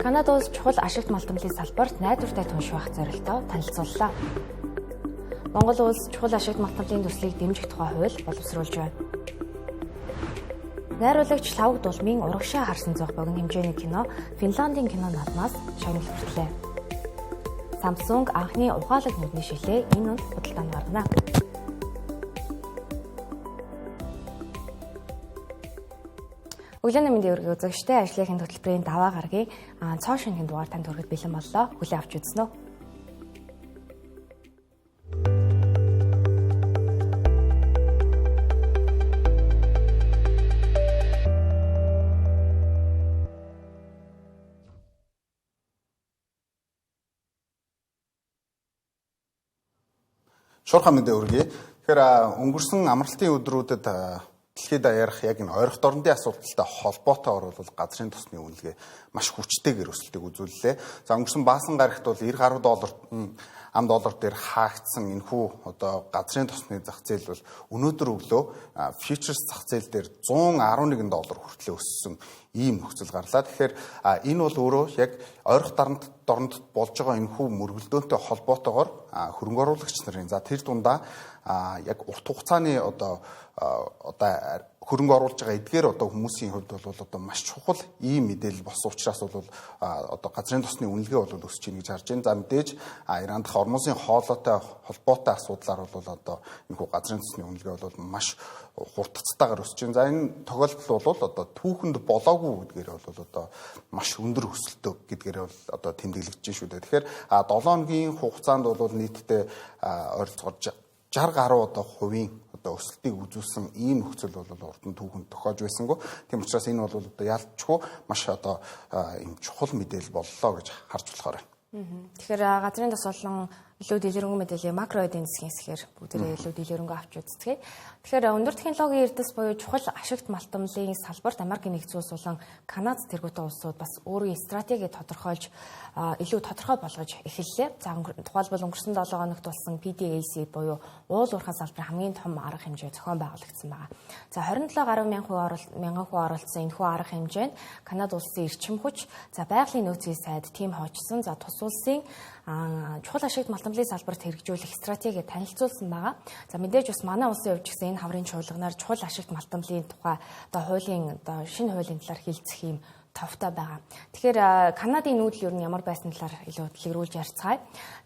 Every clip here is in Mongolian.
Канада улс чухал ашигт малтамлын салбарт найдвартай түнш байх зорилтоо танилцууллаа. Монгол улс чухал ашигт малтамлын төслийг дэмжих тухай хууль боловсруулж байна. Найруулагч Лавг Дулмын урагшаа харсан зөх богино хэмжээний кино Финландын кино наадмаас шагнал хүртлээ. Samsung анхны ухаалаг нүдний шилээ энэ он худалдаанд гаргана. Өглөөний мэндийн өргөг үзэгчтэй ажлынхын хөтөлбөрийн даваа гарагийн цоо шингийн дугаар танд хүргэж бэлэн боллоо. Хүлээн авч үзнэ үү? Шуурхай мэндийн өргөе. Тэгэхээр өнгөрсөн амралтын өдрүүдэд дэлхийд даяарх яг энэ ойрох дорнодын асуудалтай холбоотойгоор бол газрын тосны үнэлгээ маш хүчтэйгээр өсөлтийг үзүүллээ. За өнгөрсөн баасан гарагт бол 90 гаруй долларын ам доллар дээр хаагдсан энэхүү одоо газрын тосны зах зээл бол өнөөдөр өглөө фьючерс зах зээл дээр 111 доллар хүртэл өссөн ийм нөхцөл гарлаа. Тэгэхээр энэ бол өөрөө яг ойрох дорнод болж байгаа энэхүү мөргөлдөөнтэй холбоотойгоор хөрөнгө оруулагч нарын за тэр дундаа яг урт хугацааны одоо хөрөнгө оруулж байгаа эдгээр одоо хүмүүсийн хувьд бол одоо маш чухал ийм мэдээлэл болсон учраас бол одоо газрын тосны үнэлгээ бол өсөж ийн гэж харж байна. За мэдээж Иран дахь Ормосын хоолойтой холбоотой асуудлаар бол одоо энэхүү газрын тосны үнэлгээ бол маш хурдцтайгаар өсөж байна. За энэ тохиолдол бол одоо түүхэнд болоогүй гэдгээр бол одоо маш өндөр өсөлтөө гэдгээр бол одоо тэмдэглэгдэж байна шүү дээ. Тэгэхээр 7 хоногийн хугацаанд бол нийтдээ ойролцоогоор 60 гаруй одоо хувийн одоо өсөлтийг үзүүлсэн ийм нөхцөл бол урд нь түүхэнд тохиож байсангүй. Тийм учраас энэ бол одоо ялчгүй маш одоо ийм чухал мэдээлэл боллоо гэж харж болохоор байна. Тэгэхээр газрын тос болон илүү дэлгэрэнгүй мэдээлэл макро эдийн засгийн хэсгээр бүгдээрээ илүү дэлгэрэнгүй авч үздэг. Тэгэхээр өндөр технологийн эрдэс буюу чухал ашигт малтамлын салбарт Америкийн нэгдсэн улс болон Канада тэргүүтэн улсууд бас өөрийн стратеги тодорхойлж илүү тодорхой болгож эхэллээ. За тухайлбал өнгөрсөн 7 хоногт болсон PDAC буюу уул уурхай салбарын хамгийн том арга хэмжээ зохион байгуулагдсан байна. За 27 гаруй мянган хүн оролцсон энэхүү арга хэмжээнд Канада улсын эрчим хүч, за байгалийн нөөцийн сайд, тим хоочсон, за тус улсын чухал ашигт малтамлын салбарт хэрэгжүүлэх стратеги танилцуулсан байгаа. За мэдээж бас манай улсын хувьд ч гэсэн энэ хаврын чуулганаар чухал ашигт малтамлын тухай одоо хуулийн одоо шинэ хуулийн талаар хэлцэх юм тавтай байгаа. Тэгэхээр Канадын нүүдэл ер нь ямар байсан талаар илүү дэлгэрүүлж ярилцгаая.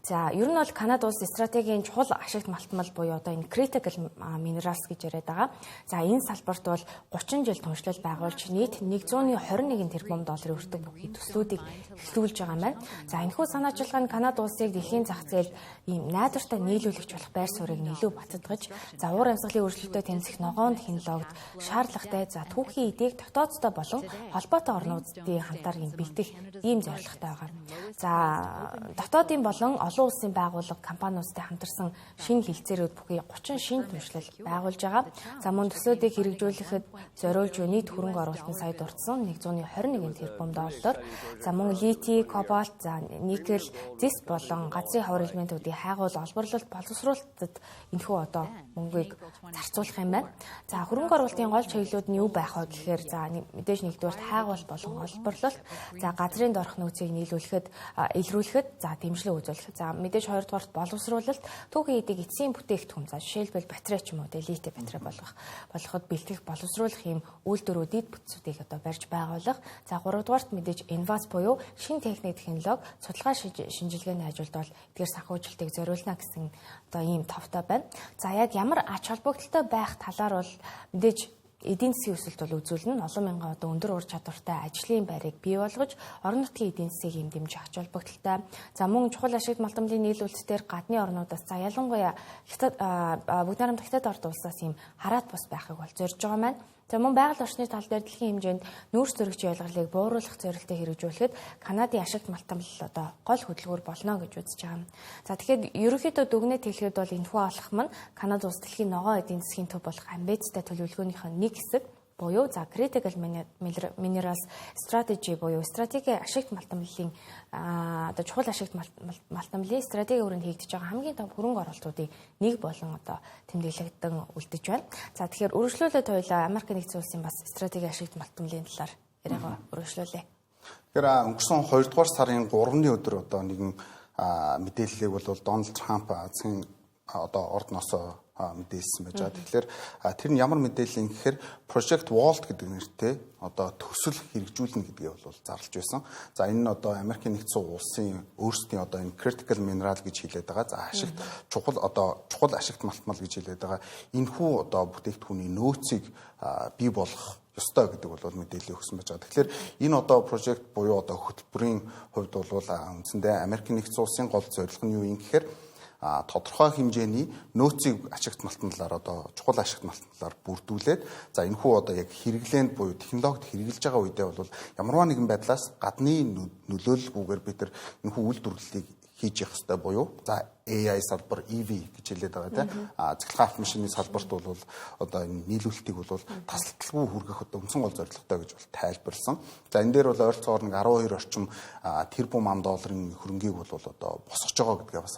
За ер нь бол Канада улс стратегийн чухал ашигт малтмал буюу одоо энэ critical minerals гэж яриад байгаа. За энэ салбарт бол 30 жил түншлэл байгуулж нийт 121 тэрбум долларын өртөг бүхий төслүүдийг эхлүүлж байгаа маань. За энэхүү санаачилгаан Канада улсыг дэлхийн зах зээлд ийм найдвартай нийлүүлэгч болох байр суурийг нэлээд баттгаж, за уур амьсгалын өрсөлдөлтөд тэмцэх ногоон технологид шаардлагатай за түүхийн эдийг дотооддоо болон холбоотой орнуудын хамтаар бэлдэх ийм зорилготой байгаа. За дотоодын болон олон улсын байгууллага компаниудтай хамтарсан шинэ хилцээрүүд бүхий 30 шинэ түншлэл байгуулж байгаа. За мөн төслүүдийг хэрэгжүүлэхэд зориулж нийт хөрөнгө оруулалтын сая дурдсан 121 тэрбум доллар. За мөн литий, кобальт, за никель, зис болон газрын ховор элементүүдийн хайгуул олборлолт боловсруулалтад энэхүү одоо мөнгийг зарцуулах юм байна. За хөрөнгө оруулалтын гол чиглэлүүд нь юу байх вэ гэхээр за мэдээж нэгдүгээр хайгуул болон олборлолт, за газрын дорх нөөцийг нийлүүлэхэд илрүүлэхэд за дэмжлэг үзүүлэх. За мэдээж хоёрдугаарт боловсруулалт, түүхийн эдийг эцсийн бүтээгдэхүүн за жишээлбэл батарей ч юм уу литий батарей болгоход бэлтгэх боловсруулах юм үйлдвэрүүдийг бүтцүүдийг одоо барьж байгуулах. За гуравдугаарт мэдээж инновац буюу шинэ техник технологи судалгаа шинжилгээний ажилд бол эдгээр санхүүжилтийг зориулна гэсэн одоо ийм тавтай байна. За яг ямар ач холбогдолтой байх талаар бол мэдээж эдийн засгийн өсөлт бол үзүүлнэ. Олон мянган одоо өндөр ур чадвартай ажлын байрыг бий болгож, орон нутгийн эдийн засгийг дэмжих ач холбогдолтой. За мөн чухал ашигт малтамлын нийлүүлэлтээр гадны орнуудаас за ялангуяа бүгд найрамдах хятад орд улсаас ийм хараат бус байхыг бол зорж байгаа маань. За мөн байгаль орчны тал дээр дэлхийн хэмжээнд нүүрс зөрөгч ялгарлыг бууруулах зорилттой хэрэгжүүлэхэд Канадын ашигт малтамлал одоо гол хөдөлгүүр болно гэж үзэж байгаа. За тэгэхээр ерөнхийдөө дүгнэлт хэлэхэд бол энэхүү алхам нь Канада улс дэлхийн ногоон эдийн засгийн төв болох амбицтай төлөвлөгөөнийхөө нэг хэсэг буюу за critical minerals strategy буюу стратеги ашигт малтамлалын одоо чухал ашигт малтамлалын стратеги өрөнд хийгдэж байгаа хамгийн том хөрөнгө оруулалтуудын нэг болон одоо тэмдэглэгдэн үлдэж байна. За тэгэхээр өргөжлүүлээд хоёлаа Америк нэгдсэн улсын бас стратеги ашигт малтамлалын талаар яриагаа өргөжлүүлээ. Тэгэхээр өнгөрсөн 2 дугаар сарын 3-ны өдөр одоо нэгэн мэдээллийг бол Дональд Трамп Азийн одоо ордноосоо мэдээлсэн байж байгаа. Тэгэхээр тэр нь ямар мэдээлэл юм гэхээр Project Vault гэдэг нэртэй одоо төсөл хэрэгжүүлнэ гэдгээ бол зарлж байсан. За энэ нь одоо Америкийн нэгдсэн улсын өөрсдийн одоо энэ critical mineral гэж хэлээд байгаа. За ашигт чухал ашигт малтмал гэж хэлээд байгаа. Энэхүү одоо бүтээгдэхүүний нөөцийг бий болгох ёстой гэдэг бол мэдээлэл өгсөн байж байгаа. Тэгэхээр энэ одоо project буюу одоо хөтөлбөрийн хувьд бол үндсэндээ Америкийн нэгдсэн улсын гол зорилго нь юу юм гэхээр тодорхой хэмжээний нөөцийг ашигт малтмалаар одоо чухал ашигт малтмалаар бүрдүүлээд за энэхүү одоо яг хэрэглээнд буюу технологид хэрэгжилж байгаа үедээ бол ямарваа нэгэн байдлаас гадны нөлөөлөлгүйгээр бид нар энэхүү үйлдвэрлэлийг хийж явах хэрэгтэй буюу за AI салбар EV гэж хэлээд байгаа тийм цэглэхэн автомашины салбарт бол одоо энэ нийлүүлэлтийг бол тасалдалгүй хүргэх одоо үндсэн гол зорилготой гэж бол тайлбарлсан. За энэ дээр бол ойролцоогоор 12 орчим тэрбум ам долларын хөрөнгийг бол одоо босгож байгаа гэдгээ бас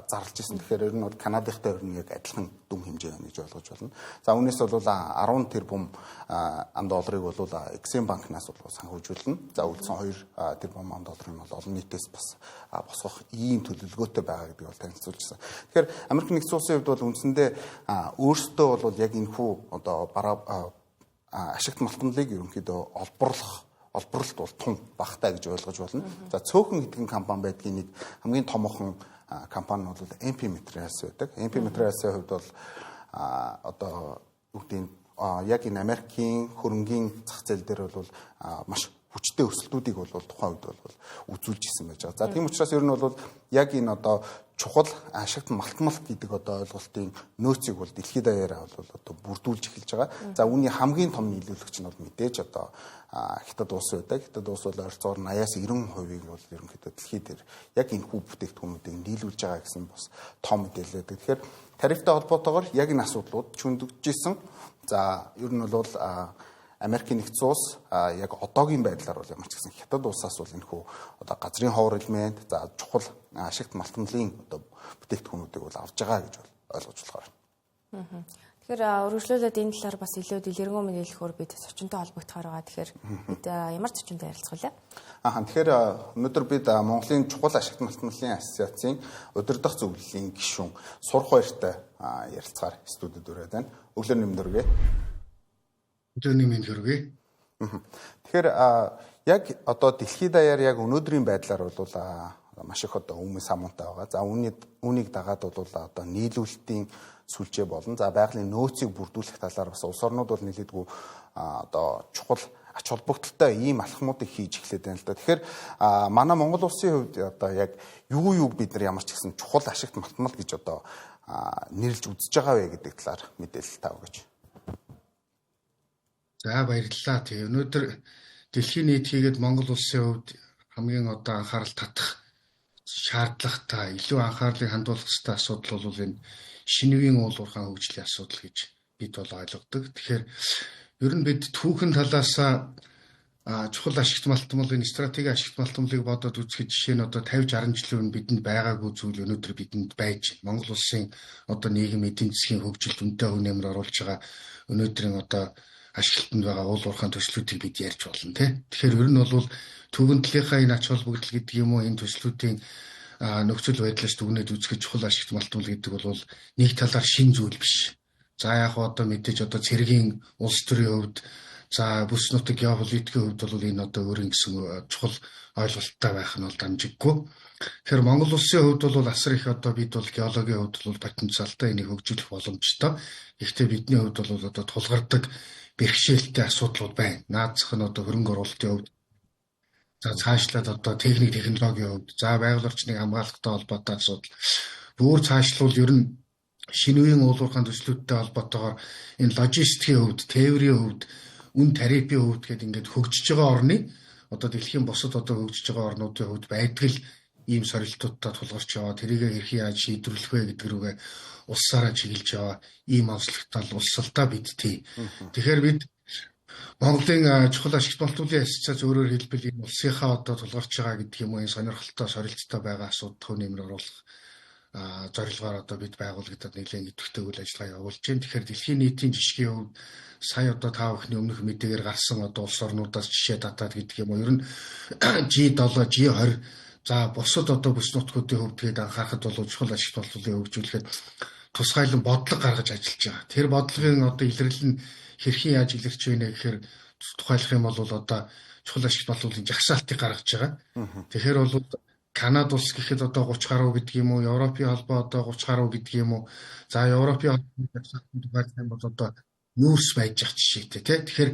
зарлж ирсэн. Тэгэхээр ер нь бол Канадынхтай ер нь яг адилхан дүн хэмжээ байна гэж ойлгож байна. За үүнээс бол 10 тэрбум ам долларыг бол Exim банкнаас бол санхүүжүүлнэ. За үлдсэн 2 тэрбум ам долларын бол олон нийтээс бас босгох ийм төлөвлөгөөтэй байгаа гэдгийг бол танилцуулжсэн. Тэгэхээр Америк нэгдсэн улсын хувьд бол үндсэндээ өөрсдөө бол яг энэхүү одоо ашигт малтмалыг ерөнхийдөө олборлолт бол тун багтаа гэж ойлгож байна. За цөөхөн хэдхэн компани байдгийн нэг хамгийн томоохон компани бол MP Materials байдаг. MP Materials-ийн хувьд бол одоо үгдийн яг энэ Америкийн хөрөнгийн зах зээл дээр бол маш хүчтэй өсөлтүүдийг бол тухайн үед бол үзүүлж исэн байж байгаа. За тийм учраас ер нь бол яг энэ одоо чухал ашигт малтмал гэдэг одоо ойлголтын нөөцийг бол дэлхийд даяараа бол одоо бүрдүүлж эхэлж байгаа. За үүний хамгийн том нийлүүлэгч нь бол мэдээж одоо Хятад улс байдаг. Хятад улс бол ойролцоогоор 80-90%-ийг бол ерөнхийдөө дэлхийд дээр яг энэ хүү бүтээгдэхүүнүүдийг нийлүүлж байгаа гэсэн бас том мэдээлэл байдаг. Тэгэхээр тарифтай холбоотойгоор яг энэ асуудлууд чөндөгжсэн. За ер нь бол Америкийн нэгдсэн улс яг одоогийн байдлаар бол ямар ч гэсэн Хятад улсаас бол энэхүү одоо газрын ховор элемент за чухал ашигт малтмалын одоо бүтээгдэхүүнүүдийг бол авж байгаа гэж ойлгож болохоор байна. Тэгэхээр үргэлжлүүлээд энэ талаар бас илүү дэлгэрэнгүй мэдээлэхээр бид зочинтой холбогдохоор байгаа. Тэгэхээр бид ямар зочинтой ярилцах вэ? Тэгэхээр өнөөдөр бид Монголын чухал ашигт малтмалын ассоциацийн удирдах зөвлөлийн гишүүн Сурах баяртай ярилцахаар студид өрөөд байна. Өглөө нэмдэргээ. Тэгэхээр яг одоо дэлхийд даяар яг өнөөдрийн байдлаар бол маш их одоо өмнө самуунтай байгаа. За үүнийг дагаад бол одоо нийлүүлэлтийн сүлжээ болно. За байгалийн нөөцийг бүрдүүлэх талаар бас улс орнууд бол нэлээдгүй одоо чухал ач холбогдолтой ийм алхмуудыг хийж эхлэв байна л да. Тэгэхээр манай Монгол улсын хувьд одоо яг юуг бид нар ямар ч гэсэн чухал ашигт малтмал гэж одоо нэрлж үзэж байгаа вэ гэдэг талаар мэдээлэл тав гэж. За баярлалаа. Тэгээ өнөөдөр дэлхийн нийт хийгээд Монгол улсын хувьд хамгийн одоо анхаарал татах шаардлагатай илүү анхаарлыг хандуулах ёстой асуудал бол энэ шинэвийн уул уурхайн хөгжлийн асуудал гэж бид бол ойлгодог. Тэгэхээр ер нь бид түүхэн талаас чухал ашигт малтмалын стратеги ашигт малтмалыг бодоод үзэхэд жишээ нь одоо 50-60 жилийн өмнө бидэнд байгаагүй зүйл өнөөдөр бидэнд байж байна. Монгол улсын одоо нийгэм эдийн засгийн хөгжилд үнэтэй үнэмэр оруулж байгаа өнөөдрийн одоо ашиглалтанд байгаа уул уурхайн төслүүдийг бид ярьж болно тийм. Тэгэхээр ер нь бол түүхэн талынхаа энэ ач холбогдол гэдэг юм уу энэ төслүүдийн нөхцөл байдлаас дүгнээд үзэхэд чухал ашигт малтмал гэдэг бол нэг талаар шин зүйл биш. За яг одоо мэдээж одоо цэргийн улс төрийн хувьд за бүс нутаг геополитикийн хувьд бол энэ одоо өөрийн гэсэн чухал ойлголттой байх нь бол дамжиггүй. Тэгэхээр Монгол улсын хувьд бол асар их одоо бид бол геологийн хувьд бол потенциалтай энийг хөгжүүлэх боломжтой. Гэхдээ бидний хувьд бол одоо тулгардаг бэрхшээлтэй асуудлууд байна. Наадзах нь одоо хөрөнгө оруулалтын хувьд за цаашлаад одоо техник технологийн хувьд за байгаль орчныг хамгаалахтай холбоотой асуудал бүр цаашлуул ер нь шинэвийн уул уурхайн төслүүдтэй холбоотойгоор энэ логистикийн хувьд, тээврийн хувьд, үн тарифын хувьд гэдэг ингээд хөгжиж байгаа орны одоо дэлхийн бусад одоо хөгжиж байгаа орнуудын хувьд байдаг л ийм сорилтуудтай тулгарч яваа. Тэрийг хэрхэн яаж шийдвэрлэх вэ гэдэг рүүгээ улсаараа чиглэж яваа ийм онцлогтой улсалдаа бидтэй. Тэгэхээр бид Монголын чухал ашигт малтмалын ассоциац өөрөөр хэлбэл энэ улсынхаа одоо тулгарч байгаа гэдэг юм уу энэ сонирхолтой сорилттой байгаа асуудал нэмэр оруулах зорилгоор одоо бид байгуулагдаад нэлээд идэвхтэй үйл ажиллагаа явуулж байна. Тэгэхээр дэлхийн нийтийн жишгийн хувьд сая одоо та бүхний өмнөх мэдээгээр гарсан одоо улс орнуудаас жишээ татаад гэдэг юм уу. Ер нь G7, G20 за бусад одоо бүс нутгуудын хувьд тэгээд анхаарахад бол чухал ашигт боловсролыг хөгжүүлэхэд тусгайлан бодлого гаргаж ажиллаж байгаа. Тэр бодлогын одоо илэрлэл нь хэрхэн яаж илэрч байна гэхээр тухайлах юм бол одоо чухал ашигт боловсролын жагсаалтыг гаргаж байгаа. Тэгэхээр бол Канада улс гэхэд одоо 30 гаруй гэдэг юм уу, Европын холбоо одоо 30 гаруй гэдэг юм уу. За Европын холбооны жагсаалтын тухайлах юм бол одоо нүүрс байж ах жишээтэй тий. Тэгэхээр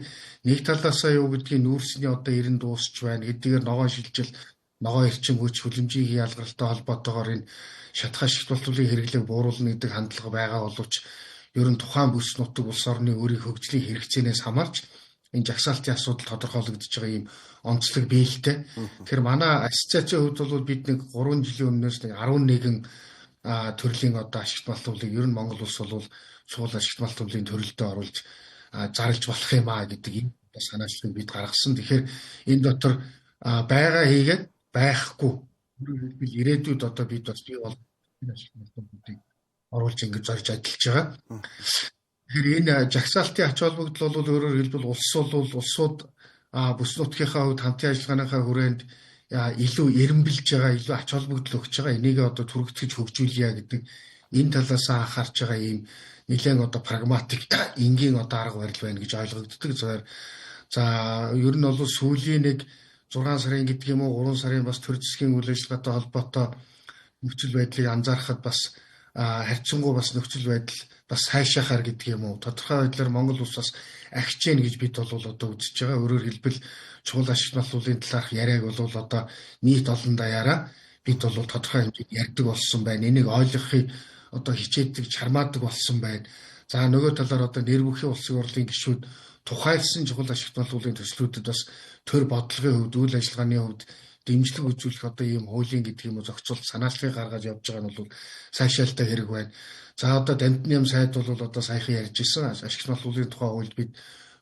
нэг талаасаа юу гэдгийг нүүрсний одоо 90 дуусч байна. Эдгээр ногоон шилжил, ногоон эрчим хүч, хүлэмжийн ялгаралтай холбоотойгоор энэ шатхаа ашигт боловсролын хэрэглээг бууруулна гэдэг хандлага байгаа боловч ер нь тухайн бүс нутаг улс орны өөрийн хөгжлийн хэрэгцээнээс хамаарч энэ жагсаалтын асуудал тодорхойлогдож байгаа юм онцлог биелэлтэй. Тэгэхээр манай ассоциацийн хувьд бол бид нэг 3 жилийн өмнөөс нэг 11 төрлийн одоо ашигт боловсролыг ер нь Монгол улс бол чухал ашигт боловсролын төрөлдөө оруулж зарлж болох юм гэдэг энэ санаачлалыг бид гаргасан. Тэгэхээр энэ дотор байгаа хийгээд байхгүй хэлбэл ирээдүйд одоо бид бас бий бол ашигт боловсролыг оруулж ингэж зорж ажиллаж байгаа. Тэгэхээр энэ жагсаалтын ач холбогдол бол өөрөөр хэлбэл улсууд бүс нутгийнхаа хувьд хамтын ажиллагааныхаа хүрээнд илүү эренбилж байгаа, илүү ач холбогдол өгч байгаа. Энийг одоо түргэтгэж хөгжүүлье гэдэг энэ талаас анхаарч байгаа ийм нэлээд одоо прагматик энгийн одоо арга барил байна гэж ойлгогддог. За ер нь бол сүүлийн нэг 6 сарын гэдэг юм уу 3 сарын бас төр засгийн үйл ажиллагаатай холбоотой нөхцөл байдлыг анзаарахад бас харьцангуй бас нөхцөл байдал бас сайшаахаар гэдэг юм уу. Тодорхой байдлаар Монгол улс бас ахиж гэн гэж бид бол одоо үзэж байгаа. Өөрөөр хэлбэл чухал ашигт боловсролын талаарх яриаг бол одоо нийт олон даяараа бид бол тодорхой хэмжээнд ярьдаг болсон байна. Энийг ойлгохыг одоо хичээдэг, чармаадаг болсон байна. За нөгөө талаар одоо нэр бүхий улсын хурлын гишүүд тухайлсан чухал ашигт боловсролын төслүүдэд бас төр бодлогын хувьд, үйл ажиллагааны хувьд дэмжлэг үзүүлэх одоо ийм хуулийн гэдэг юм уу зохицуулт санаачлалыг гаргаж явж байгаа нь бол сайшаалтай хэрэг байна. За одоо Дамжны яам сайд бол одоо саяхан ярьж ирсэн ашигт боловсролын тухай хуульд бид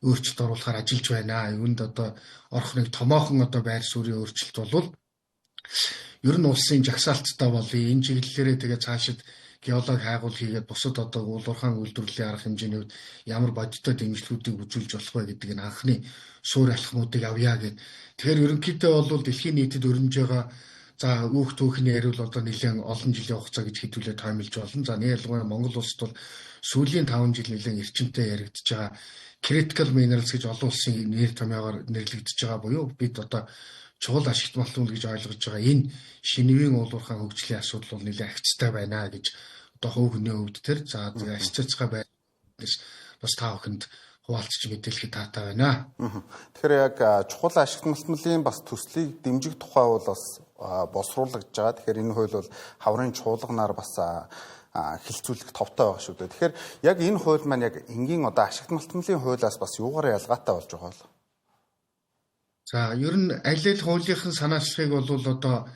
өөрчлөлт оруулахаар ажиллаж байна. Юунд одоо орох нэг томоохон одоо байр суурийн өөрчлөлт бол ер нь улсын жагсаалттай болъё. Энэ чиглэлээрээ тэгээ цаашид геологи хайгуул хийгээд бусад одоо уулуурхаан үйлдвэрлэлийн арга хэмжээний хувьд ямар бодиттой дэмжлэгүүдийг үзүүлж болох вэ гэдэг нь анхны суур алхмуудыг авъя гэд. Тэгэхээр ерөнхийдөө бол дэлхийн нийтэд өрнөж байгаа за үүх түүхний яриул одоо нэлээд олон жилийн хугацаа гэж хэдүүлээ тоймлж болно. За нэг ялгаагаар Монгол улсад бол сүүлийн 5 жил нэлээд эрчимтэй яригдж байгаа critical minerals гэж олон улсын нэр томьёогоор нэрлэгдэж байгаа буюу бид одоо чухал ашигт боловсрол гэж ойлгож байгаа энэ шинэвийн уулуурхаан хөгжлийн асуудал бол нэлээд ахицтай байна гэж одоо хувь хүний хувьд тэр за ассоциацгаа байрнаас бас та бүхэнд хуваалцж мэдээлэхэд таатай байна. Тэгэхээр яг чухал ашигт боловсролын бас төслийг дэмжих тухай бол бас боловсруулагдж байгаа. Тэгэхээр энэ хууль бол хаврын чуулганаар бас хилцүүлэх товтой байгаа шүү дээ. Тэгэхээр яг энэ хууль маань яг энгийн одоо ашигт боловсролын хуулиас бас юугаар ялгаатай болж байгаа вэ? За ер нь аль аль хуулийнхын санаачлагыг бол одоо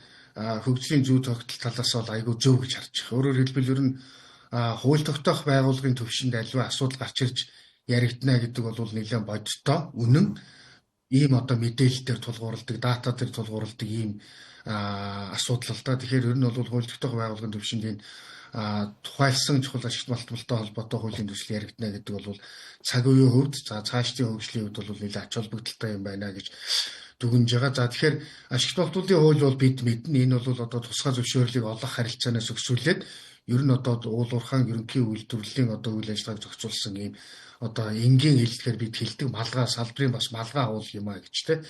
хөгжлийн зүй тогтол талаас бол айгүй зөв гэж харж байгаа. Өөрөөр хэлбэл ер нь хууль тогтоох байгууллагын төвшөнд аливаа асуудал гарч ирж яригдана гэдэг бол нэлээд бодиттой, үнэн. Ийм одоо мэдээлэл дээр тулгуурладаг, дата дээр тулгуурладаг ийм асуудал л да. Тэгэхээр ер нь бол хууль тогтоох байгууллагын төвшөнд энэ тухайлсан чухал ашигт боловсролтой холбоотой хуулийн төсөл яригдана гэдэг бол цаг үеийн хувьд за цаашдын хөгжлийн хувьд бол нэлээд ач холбогдолтой юм байна гэж дүгнж байгаа. За тэгэхээр ашигт боловсролын хууль бол бид мэднэ. Энэ бол одоо тусгай зөвшөөрлийг олох харилцаанаас өгсүүлээд ер нь одоо уулуурхаан ерөнхий үйлдвэрлэлийн одоо үйл ажиллагааг зохицуулсан ийм одоо энгийн хэллэгээр бид хэлдэг малгай салбарын бас малгай уул юм а гэж тэ.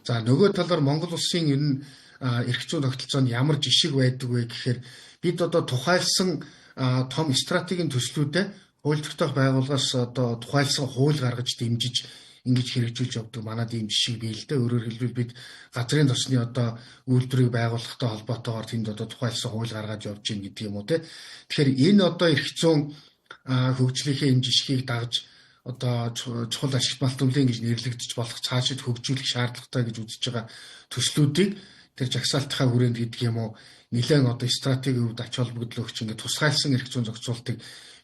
За нөгөө талаар Монгол улсын ер нь эрх зүйн тогтолцоонд ямар жишг байдаг вэ гэхээр бид одоо тухайлсан том стратегийн төслүүдэд хууль тогтоох байгууллагаас одоо тухайлсан хууль гаргаж дэмжиж ингэж хэрэгжүүлж явдаг манад ийм жишг бий л дээ. Өөрөөр хэлбэл бид газрын тосны одоо үйлдвэрийг байгуулахтай холбоотойгоор тэнд одоо тухайлсан хууль гаргаж явж гин гэдэг юм уу те. Тэгэхээр энэ одоо эрх зүйн хөгжлийнхээ энэ жишгийг дагж одоо чухал ашигт боловсролын гэж нэрлэгдэж болох цаашид хөгжүүлэх шаардлагатай гэж үзэж байгаа төслүүдийг тэр жагсаалтынхаа хүрээнд гэдэг юм уу нэлээд одоо стратегийн хувьд ач холбогдол өгч ингээд тусгайлсан эрх зүйн зохицуултыг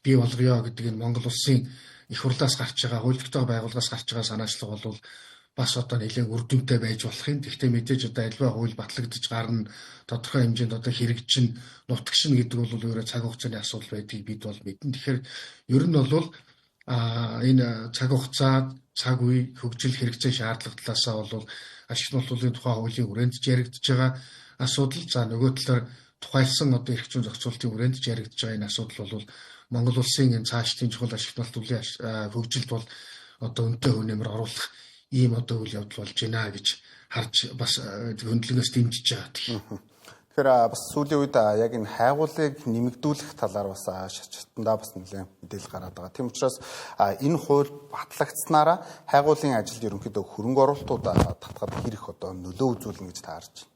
бий болгоё гэдэг энэ Монгол улсын их хурлаас гарч байгаа хууль тогтоох байгууллагаас гарч байгаа санаачлага бол бас одоо нэлээд үр дүнтэй байж болох юм. Гэхдээ мэдээж одоо альва хууль батлагдаж гарна, тодорхой хэмжээнд одоо хэрэгжин, нутагшин гэдэг бол өөрөө цаг хугацааны асуудал байдгийг бид бол мэднэ. Тэгэхээр ер нь бол энэ цаг хугацаа, цаг үе, хөгжил хэрэгцээ шаардлага талаасаа бол ашигт боловсролын тухай хуулийн хүрээнд яригдж байгаа асуудал. За нөгөө талаар тухайлсан одоо эрх зүйн зохицуулалтын хүрээнд яригдж байгаа энэ асуудал бол Монгол улсын энэ цаашдын чухал ашигт боловсролын хөгжилд бол одоо үнэтэй хөв нэмэр оруулах ийм одоо үйл явдал болж байна гэж харж бас хөндлөнгөөс дэмжиж байгаа. Тэгэхээр бас сүүлийн үед яг энэ хайгуулыг нэмэгдүүлэх талаар бас шатндаа бас нэлээд мэдээлэл гараад байгаа. Тийм учраас энэ хууль батлагдсанаараа хайгуулын ажилд ерөнхийдөө хөрөнгө оруулалтууд татахад хэрэг одоо нөлөө үзүүлнэ гэж таарч байна.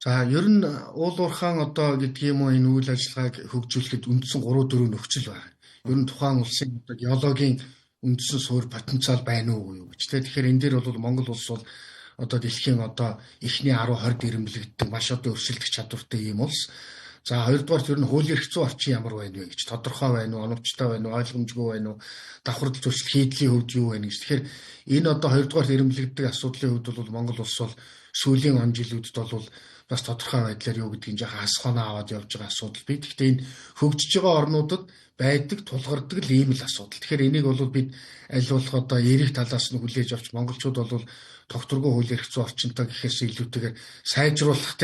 За ер нь уул уурхаан одоо гэдэг юм уу энэ үйл ажиллагааг хөгжүүлэхэд үндсэн 3-4 нөхцөл байна. Ер нь тухайн улсын одоо геологийн үндсэн суурь потенциал байна уу юу гэж. Тэгэхээр энэ дээр бол Монгол улс бол одоо дэлхийн одоо эхний 10-20-д ирэмблэгддэг маш одоо өршөлдөх чадвартай ийм улс. За хоёрдугаарт ер нь хуулийн эрх зүйн орчин ямар байна вэ гэж тодорхой байна уу, оновчтой байна уу, ойлгомжгүй байна уу, давхардал зөрчил хийдлийн хувьд юу байна гэж. Тэгэхээр энэ одоо хоёрдугаарт ирэмблэгддэг асуудлын хувьд бол Монгол улс бол сүүлийн он жилүүдэд бол бас тодорхой байдлаар юу гэдгийг жоохон хасханаа аваад явж байгаа асуудал бий. Гэхдээ энэ хөгжиж байгаа орнуудад байдаг тулгардаг л ийм л асуудал. Тэгэхээр энийг бол бид аль болох одоо эрих талаас нь хүлээж авч монголчууд бол тогтворгүй хуулийн эрх зүйн орчинтой гэхээс илүүтэйгээр сайжруулах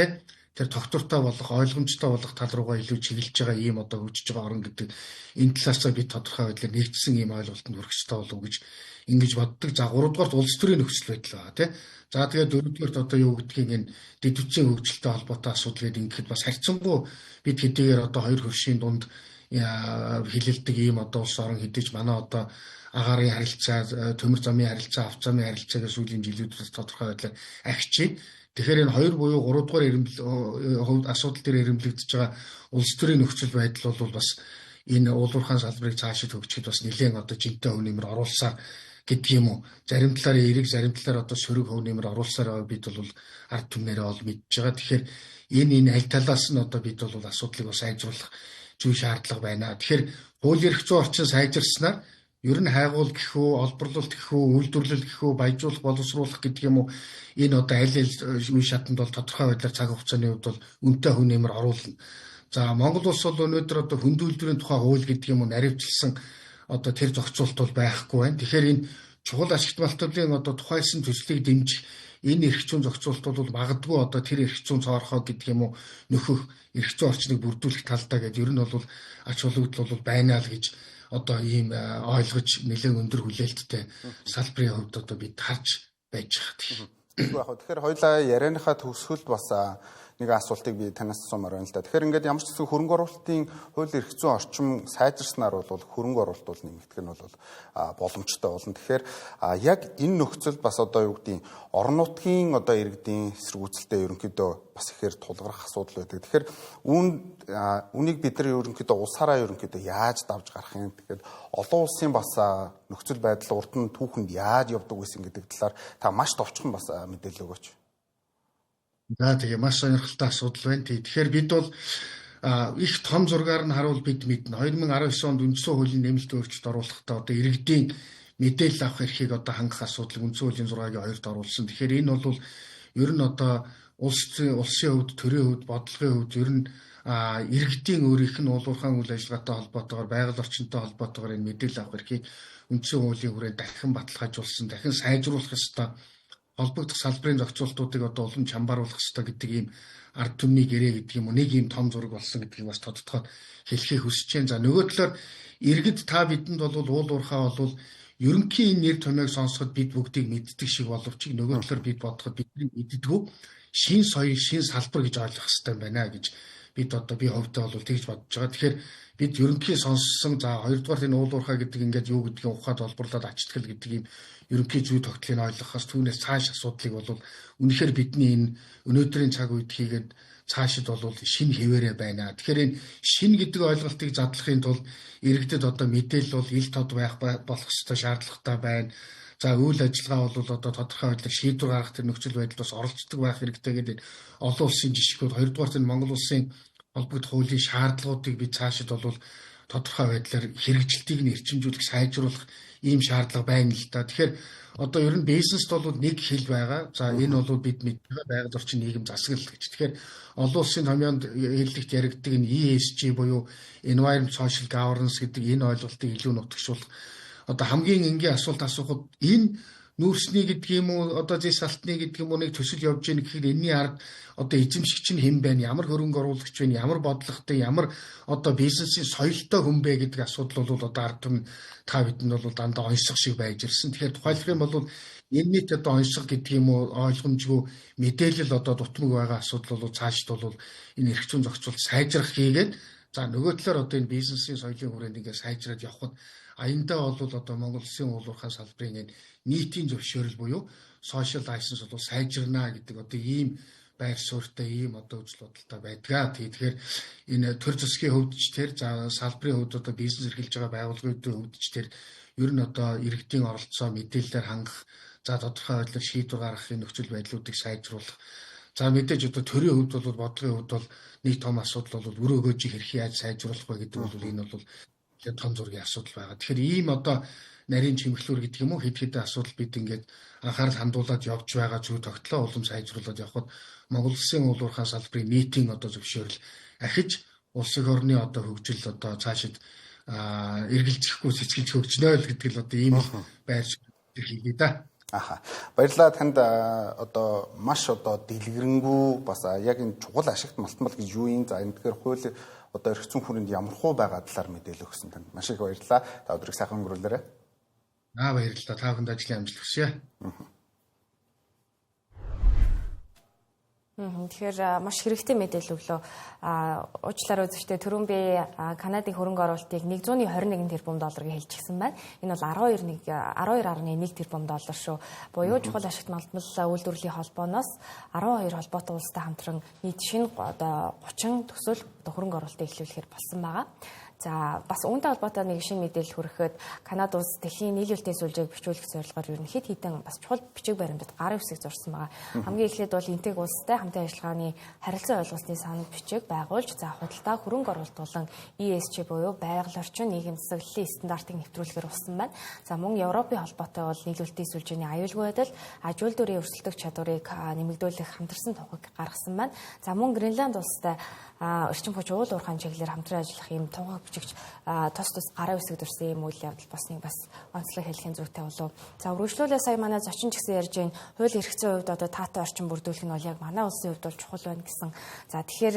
тэр тогтвортой болох, ойлгомжтой болох тал руугаа илүү чиглэж байгаа ийм одоо хөгжиж байгаа орн гэдэг энэ талаасаа бид тодорхой байдлаар нэгдсэн ийм ойлголтод хүрэх ёстой болов гэж ингэж боддог. За 3-дугаарт улс төрийн нөхцөл байдал байгаа тийм. За тэгээд 4-дугаарт одоо юу гэдгийг энэ дэд үтсийн хөгжилтэй холбоотой асуудал гэдэг ингээд бас харьцангуй бид хэдийгээр одоо хоёр хөршийн дунд хилэлдэг ийм одоо улс орон хэдиж манай одоо агаарын харилцаа, төмөр замын харилцаа, авч замын харилцааг сүүлийн жилүүдэд тодорхой байдлаар ахиж. Тэгэхээр энэ 2 буюу 3 дугаар асуудал дээр эрэмблэгдэж байгаа улс төрийн нөхцөл байдал бол бас энэ уулуурхаан салбарыг цаашид хөгжихэд бас нэлээд одоо жинтэй хөв нэмэр оруулсаар гэдэг юм уу. Зарим талаар эерэг, зарим талаар одоо сөрөг хөв нэмэр оруулсаар бид бол ард түмнэрээ ол мэдж байгаа. Тэгэхээр энэ аль талаас нь одоо бид бол асуудлыг бас сайжруулах зүй шаардлага байна. Тэгэхээр хуулийн эрх зүйн орчин сайжирснаар ер нь хайгуул гэх үү, олборлолт гэх үү, үйлдвэрлэл гэх үү, баяжуулах, боловсруулах гэдэг юм уу. Энэ одоо аль үе шатанд бол тодорхой байдлаар цаг хугацааны хувьд бол үнэтэй хөв нэмэр оруулна. За Монгол улс бол өнөөдөр одоо хүнд үйлдвэрийн тухай хууль гэдэг юм уу наривчилсан одоо тэр зохицуулт бол байхгүй байна. Тэгэхээр энэ чухал ашигт малтбарын одоо тухайлсан төслийг дэмжих энэ эрх зүйн зохицуулт бол магадгүй одоо тэр эрх зүйн цоорхоо гэдэг юм уу нөхөх эрх зүйн орчныг бүрдүүлэх талдаа гэдэг ер нь бол ач холбогдол бол байна л гэж одоо ийм ойлгож нэлээд өндөр хүлээлттэй салбарын хувьд одоо бид харж байж байгаа. Тэгэхээр хоёулаа ярианыхаа төгсгөлд бас нэг асуултыг би танаас асуумаар байна л да. Тэгэхээр ингээд ямар ч гэсэн хөрөнгө оруулалтын хуулийн эрх зүйн орчин сайжирснаар бол хөрөнгө оруулалт бол нэмэгдэх нь бол боломжтой болно. Тэгэхээр яг энэ нөхцөл бас одоо юу гэдгийг орон нутгийн одоо иргэдийн эсэргүүцэлтэй ерөнхийдөө бас ихээр тулгарх асуудал байдаг. Тэгэхээр үүнийг бид нар ерөнхийдөө улсаараа ерөнхийдөө яаж давж гарах юм. Тэгэхээр олон улсын бас нөхцөл байдал урд нь түүхэнд яаж явдаг байсан гэдэг талаар та маш товчхон бас мэдээлэл өгөөч. За тэгээ маш сонирхолтой асуудал байна. Тэгэхээр бид бол их том зургаар нь харуул бид мэднэ. 2019 онд үндсэн хуулийн нэмэлт өөрчлөлт оруулахдаа одоо иргэдийн мэдээлэл авах эрхийг одоо хангах асуудлыг үндсэн хуулийн 6-гийн 2-т оруулсан. Тэгэхээр энэ бол ер нь одоо улсын хувьд, төрийн хувьд, бодлогын хувьд ер нь иргэдийн өөрийнх нь уулуурхаан үйл ажиллагаатай холбоотойгоор, байгаль орчинтой холбоотойгоор энэ мэдээлэл авах эрхийг үндсэн хуулийн хүрээнд дахин баталгаажуулсан, дахин сайжруулах ёстой. Холбогдох салбарын зохицуултуудыг одоо улам чамбааруулах хэрэгтэй гэдэг ийм ард түмний гэрээ гэдэг юм уу нэг ийм том зураг болсон гэдгийг бас тодтогоод хэлхийг хүсэж байна. За нөгөө талаар иргэд та бидэнд бол уул уурхаа бол ерөнхийн нэр томьёог сонсоход бид бүгдийг мэддэг шиг боловч нөгөө талаар бид бодоход бидний мэддэггүй шин соёл, шин салбар гэж ойлгох хэрэгтэй байна гэж бид одоо би хувьдаа бол тэгж бодож байгаа. Тэгэхээр бид ерөнхийн сонссон за хоёрдугаар энэ уул уурхаа гэдэг ингээд юу гэдгийг ухаад олборлоод ачтгал гэдэг ийм ерөнхий зүй тогтолцоог ойлгохоос түүнээс цааш асуудлыг бол үнэхээр бидний энэ өнөөдрийн цаг үед хийгээд цаашид бол шинэ хэвээрээ байна. Тэгэхээр энэ шинэ гэдэг ойлголтыг задлахын тулд иргэдэд одоо мэдээлэл бол ил тод байх болох ёстой шаардлагатай байна. За үйл ажиллагаа бол одоо тодорхой байдлаар шийдвэр гаргах тэр нөхцөл байдалд бас оролцдог байх хэрэгтэй гэдэг олон улсын жишгүүд хоёрдугаарт энэ Монгол улсын холбогдох хуулийн шаардлагуудыг бид цаашид бол тодорхой байдлаар хэрэгжилтийг нь эрчимжүүлэх, сайжруулах ийм шаардлага байна л да. Тэгэхээр одоо ер нь бизнест бол нэг хэл байгаа. За энэ бол бид мэдж байгаа байгаль орчин нийгэм засаглал гэж. Тэгэхээр олон улсын томьёонд хэллэгт яригддаг энэ ESG буюу Environment Social Governance гэдэг энэ ойлголтыг илүү нутагшуулах. Одоо хамгийн энгийн асуулт асуухад энэ нүүрсний гэдэг юм уу, одоо зэс салтны гэдэг юм уу нэг төсөл явж гэнэ гэхээр энэний ард одоо эзэмшигч нь хэн байна, ямар хөрөнгө оруулагч байна, ямар бодлоготой, ямар одоо бизнесийн соёлтой хүн бэ гэдэг асуудал бол одоо ард түмэн та бидэнд бол дандаа онцлог шиг байж ирсэн. Тэгэхээр тухайлах юм бол энэ нийт одоо онцлог гэдэг юм уу ойлгомжгүй мэдээлэл одоо дутмаг байгаа асуудал бол цаашд бол энэ эрх зүйн зохицуулт сайжрах хийгээд за нөгөө талаар одоо энэ бизнесийн соёлын хүрээнд ингээд сайжраад явхад аяндаа бол одоо Монгол Улсын уулуурхай салбарын энэ нийтийн зөвшөөрөл буюу social license бол сайжирна гэдэг одоо ийм байр суурьтай ийм одоо үзэл бодолтой байдгаа. Тэгэхээр энэ төр засгийн хөвдөж тэр за салбарын хувьд одоо бизнес эрхэлж байгаа байгууллагуудын хөвдөж тэр ер нь одоо иргэдийн оролцоо мэдээлэлээр хангах за тодорхой байдлаар шийдвэр гаргахын нөхцөл байдлуудыг сайжруулах. За мэдээж одоо төрийн хувьд бол бодлогын хувьд бол нэг том асуудал бол өр өгөөжийг хэрхэн яаж сайжруулах вэ гэдэг бол энэ бол том зургийн асуудал байгаа. Тэгэхээр ийм одоо нарийн чимэглүүр гэдэг юм уу хэд хэдэн асуудал бид ингээд анхаарал хандуулад явж байгаа зүйл тогтлоо улам сайжруулад явхад Монгол Улсын уулуурхай салбарын нийтийн одоо зөвшөөрөл ахиж улс их орны одоо хөгжил одоо цаашид эргэлзэхгүй цэцгэлж хөгжнөө л гэдэг л одоо ийм байр суурь хийгээ да. Аха. Баярлалаа танд одоо маш одоо дэлгэрэнгүй бас яг энэ чухал ашигт малтмал гэж юу юм за энэ тэгэхээр хууль одоо эрх зүйн хүрээнд ямар хуу байгаа талаар мэдээлэл өгсөн танд маш их баярлалаа. Та өдрийг сайхан өнгөрүүлээрэй. Баярлалаа. Та бүхэнд ажлын амжилт хүсье. Тэгэхээр маш хэрэгтэй мэдээлэл өглөө. Уучлаарай үзэгчдээ түрүүн би Канадын хөрөнгө оруулалтыг 121 тэрбум долларыг хэлчихсэн байна. Энэ бол 12.1 тэрбум доллар шүү. Буюу чухал ашигт малтмал үйлдвэрлэлийн холбооноос 12 холбоотой улстай хамтран нийт шинэ одоо 30 төсөл хөрөнгө оруулалтыг эхлүүлэхээр болсон байгаа. За бас үүнтэй холбоотой нэг шинэ мэдээлэл хүрэхэд Канада улс дэлхийн нийлүүлэлтийн сүлжээг бичүүлэх зорилгоор ер нь хэд хэдэн бас чухал бичиг баримтад гарын үсэг зурсан байгаа. Хамгийн эхлээд бол энтэг улстай хамтын ажиллагааны харилцан ойлголтын санал бичиг байгуулж за худалдаа хөрөнгө оруулалт болон ESG буюу байгаль орчин нийгэм засаглалын стандартыг нэвтрүүлэхээр болсон байна. За мөн Европын холбоотой бол нийлүүлэлтийн сүлжээний аюулгүй байдал, аж үйлдвэрийн өрсөлдөх чадварыг нэмэгдүүлэх хамтарсан тухайг гаргасан байна. За мөн Гренланд улстай орчин хүч уулуурхайн чиглэлээр хамтран ажиллах юм тунгааг бичигч тус гарын үсэг дурсан юм үйл явдал бас нэг бас онцлог хэлхийн зүйтэй болов. За үргэлжлүүлээ сая манай зочин ч гэсэн ярьж байна. Хууль эрх зүйн хувьд одоо таатай орчин бүрдүүлэх нь бол яг манай улсын хувьд бол чухал байна гэсэн. За тэгэхээр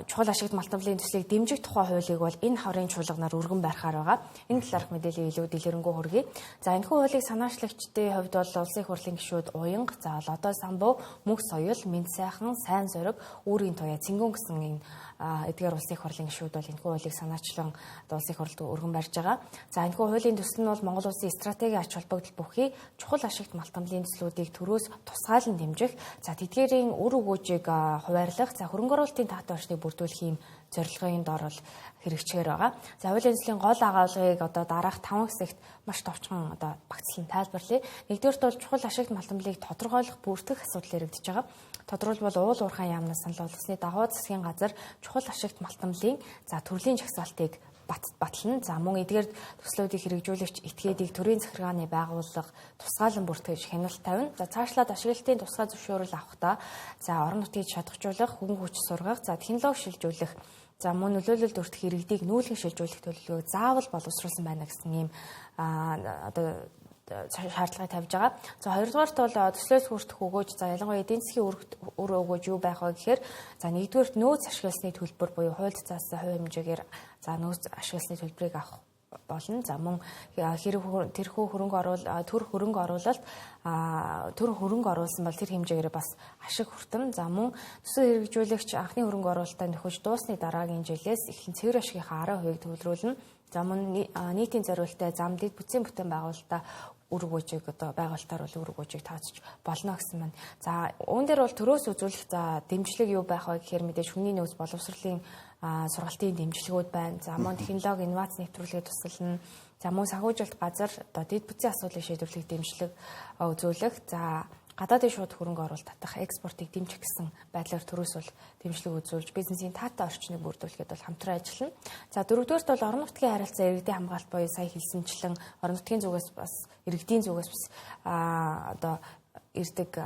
чухал ашигт малтмалын төслийг дэмжих тухай хуулийг бол энэ хорийн чуулганаар өргөн барихаар байгаа. Энэ талаарх мэдээлэл илүү дэлгэрэнгүй хүргэе. За энэхүү хуулийг санаачлагчдын хувьд бол улсын их хурлын гишүүд уянга, за лодой самбуу, мөнх соёл, мэд сайхан, сайн зориг, үүрийн туяа, цингүүн гэсэн энэ эдгээр улсын их хурлын гишүүд бол энэхүү хуулийг санаачлан улсын их хурлд өргөн барьж байгаа. За энэхүү хуулийн төсөл нь бол Монгол улсын стратегийн ач холбогдол бүхий чухал ашигт малтмалын төслүүдийг төрөөс тусгаалan дэмжих, за тэдгээрийн үр өгөөжийг хуваарлах, за хөрөнгө оруулалтын таатай орчныг бүрдүүлэх юм зорилгын дор бол хэрэгжихээр байгаа. За хуулийн төслийн гол агуулгыг одоо дараах 5 хэсэгт маш товчхон одоо багцлан тайлбарлая. Нэгдүгээрт бол чухал ашигт малтмалыг тодорхойлох бүртгэх асуудал яригдж байгаа. Тодорхойлбол уул уурхайн яамнаас санал болгосны дагуу засгийн газар чухал ашигт малтмалын за төрлийн жагсаалтыг батлана. За мөн эдгээр төслүүдийг хэрэгжүүлэгч этгээдийг төрийн захиргааны байгууллага тусгаалan бүртгэж хяналт тавина. За цаашлаад ашиглалтын тусгай зөвшөөрөл авахдаа за орон нутгийг чадахжуулах, хөнгө хүч сургах, за технологи шилжүүлэх, за мөн нөлөөлөлд өртөх иргэдийг нүүлгэн шилжүүлэх төлөвлөгөө заавал боловсруулсан байна гэсэн ийм одоо шаардлагыг тавьж байгаа. За хоёрдугаарт бол төслөөс хүртэх өгөөж за ялангуяа эдийн засгийн өр өгөөж юу байх вэ гэхээр за нэгдүгээрт нөөц ашигласны төлбөр буюу хуульд заасан хувь хэмжээгээр за нөөц ашигласны төлбөрийг авах болно. За мөн хэрэг тэрхүү төр хөрөнгө оруулсан бол тэр хэмжээгээр бас ашиг хүртэн. За мөн төсөл хэрэгжүүлэгч анхны хөрөнгө оруулалтаа нөхөж дуусны дараагийн жилээс эхлэн цэвэр ашигынхаа 10% төвлөрүүлнэ. За мөн нийтийн зориулалттай зам дэд бүтцийн бүтээн байгуулалтаа үр өгөөжийг одоо байгуулалтаар бол үр өгөөжийг тооцож болно гэсэн маань. За үүн дээр бол төрөөс үзүүлэх за дэмжлэг юу байх вэ гэхээр мэдээж хүний нөөц боловсролын сургалтын дэмжлэгүүд байна. За мөн технологи инновац нэвтрүүлгээ тусгална. За мөн санхүүжилт газар одоо дэд бүтцийн асуудлыг шийдвэрлэх дэмжлэг үзүүлэх. За гадаадын шууд хөрөнгө оруулалт татах, экспортыг дэмжих гэсэн байдлаар төрөөсөл дэмжлэг үзүүлж бизнесийн таатай орчныг бүрдүүлэхэд бол хамтран ажиллана. За дөрөвдүгээрт бол орон нутгийн харилцаа иргэдийн хамгаалалт буюу сая хэлсэнчлэн орон нутгийн зүгээс бас иргэдийн зүгээс бас одоо ирдэг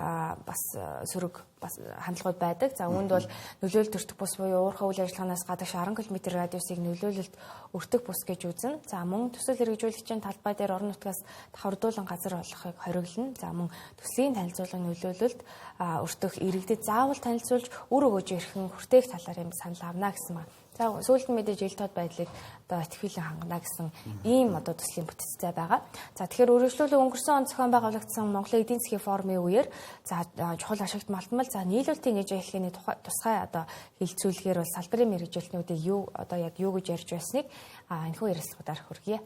бас сөрөг бас хандлагууд байдаг. За үүнд бол нөлөөлөлт өртөх бус буюу уурхай үйл ажиллагаанаас гадагш 10 км радиусыг нөлөөлөлт өртөх бус гэж үзнэ. За мөн төсөл хэрэгжүүлэгчийн талбай дээр орон нутгаас давхардуулан газар олохыг хориглоно. За мөн төслийн танилцуулгын нөлөөлөлт өртөх иргэдэд заавал танилцуулж үр өгөөж ирхэн хүртээх талаар юм санал авна гэсэн байна. За сүүлд нь мэдээж ил тод байдлыг одоо ихвэлэн хангана гэсэн ийм одоо төслийн бүтцтэй байгаа. За тэгэхээр үргэлжлүүлэн өнгөрсөн он зохион байгуулагдсан Монголын эдийн засгийн форумын үеэр за чухал ашигт малтмал за нийлүүлэлтийн ээж ахлын тусгай одоо хилцүүлгээр бол салбарын мэргэжилтнүүдийг юу одоо яг юу гэж ярьж байсныг энэхүү ярилцлагуудаар хүргье.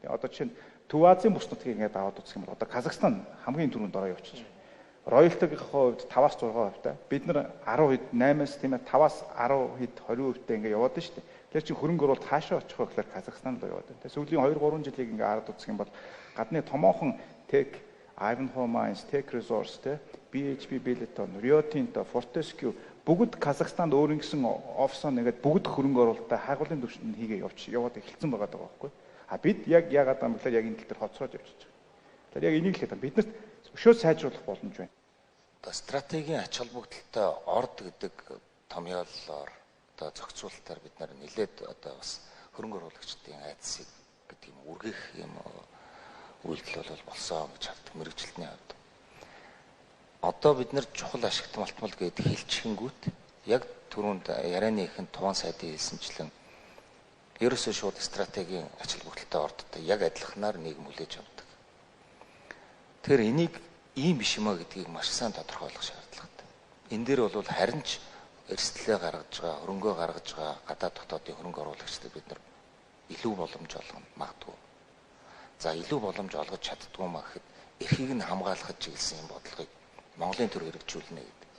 Одоо жишээ нь Төв Азийн бүс нутгийг ингээд аваад үзэх юм бол одоо Казахстан хамгийн түрүүнд ороо явчихж байна. Роялтын хувьд 5-аас 6%, бид нар 10%, 8-аас тийм ээ 5-аас 10%, 20% ингээд яваад байна шүү дээ. Тэгэхээр чи хөрөнгө оруулалт хаашаа очих вэ гэхээр Казахстан руу яваад байна. Тэгээ сүүлийн 2-3 жилийг ингээд хараад үзэх юм бол гадны томоохон Tech, Ivanhoe Mines, Tech Resource, BHP Billiton, Rio Tinto, Fortescue бүгд Казахстанд өөр ингэсэн офсоо нэгээд бүгд хөрөнгө оруулалтаа хайгуулын түвшинд хийгээ яваад эхэлсэн байгаа байхгүй. А бид яг яагаад юм бэлээ яг энэ тал дээр хоцроод явчихж байгаа. Тэгэхээр яг энийг л хэлээд биднэрт өшөө сайжруулах боломж байна. Одоо стратегийн ач холбогдолтой орд гэдэг томьёолоор одоо зохицуулалтаар бид нар нэлээд одоо бас хөрөнгө оруулагчдын айдсыг гэдэг юм үргэх юм үйлдэл бол болсон гэж хардаг мэрэгжилтний хувьд. Одоо бид нар чухал ашигт малтмал гэдэг хэлчихэнгүүт яг түрүүнд ярианы ихэнд туван сайдын хэлсэнчлэн ерөөсөө шууд стратегийн ач холбогдолтой ордтой яг адилханаар нийгэм хүлээж авдаг. Тэгэхээр энийг ийм биш юмаа гэдгийг маш сайн тодорхойлох шаардлагатай. Энэ дээр бол харин ч эрсдлээ гаргаж байгаа, хөрөнгөө гаргаж байгаа гадаад дотоодын хөрөнгө оруулагчдад бид нар илүү боломж олгоно магадгүй. За илүү боломж олгож чаддгүй маа гэхэд эрхийг нь хамгаалахад чиглэсэн юм бодлогыг Монголын төр хэрэгжүүлнэ гэдэг.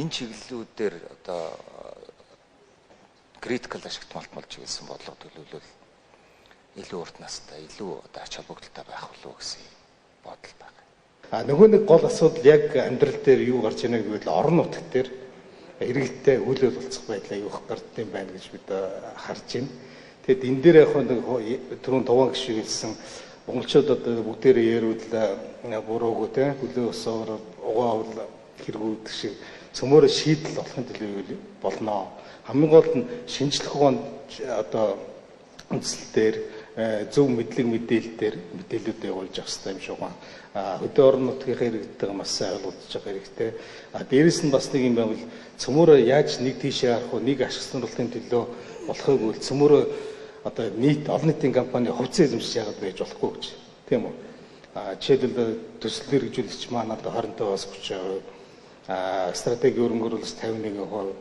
Энэ чиглэлүүдээр одоо критикал ашигт малтмал чиглэсэн бодлого төлөвлөл илүү урт настай, илүү одоо ач холбогдолтой байх болов уу гэсэн бодол байна. Нөгөө нэг гол асуудал яг амьдрал дээр юу гарч ийнэ гэвэл орон нутгт дээр эргэлттэй үйл болцох байдлаа юу гардсан байна гэж бид харж байна. Тэгэд энэ дээр яг нэг түрүүн туван гişиг хэлсэн монголчууд одоо бүгдээрээ ярил буруугүй те хөлөө өсөөр угаавал хэрэгүүд шиг цөмөрө шийдэл болохын төлөө болно. Хамгийн гол нь шинжлэх ухаанд одоо үндсэл дээр зөв мэдлэг мэдээлэлүүд явуулж авах хэрэгтэй юм шиг байна. Хөдөө орон нутгийнхаа иргэдтэйгээ маш сайн ойлгуулж байгаа хэрэгтэй. Дээрэс нь бас нэг юм байвал цөмөрөө яаж нэг тийшээ харах вэ? Нэг ашиг сонирхлын төлөө болохыг үл цөмөрөө одоо нийт олон нийтийн компани хувьцаа эзэмшиж яагаад байж болохгүй гэж. Тийм үү? Жишээлбэл төсөл хэрэгжүүлэгч маань одоо 25-аас 30%, стратеги хөрөнгө оруулалт 51%,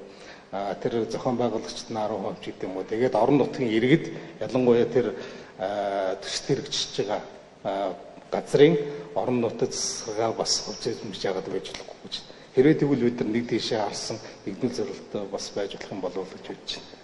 тэр зохион байгуулагчид нь 10% гэдэг юм уу. Тэгээд орон нутгийн иргэд ялангуяа тэр төсөл хэрэгжиж байгаа газрын орон нутгийн засгаа бас хувьцаа эзэмшиж яагаад байж болохгүй гэж. Хэрвээ тэгвэл бид нар нэг тийшээ харсан нэгдэл зорилттой бас байж болох юм болов уу гэж бодож байна.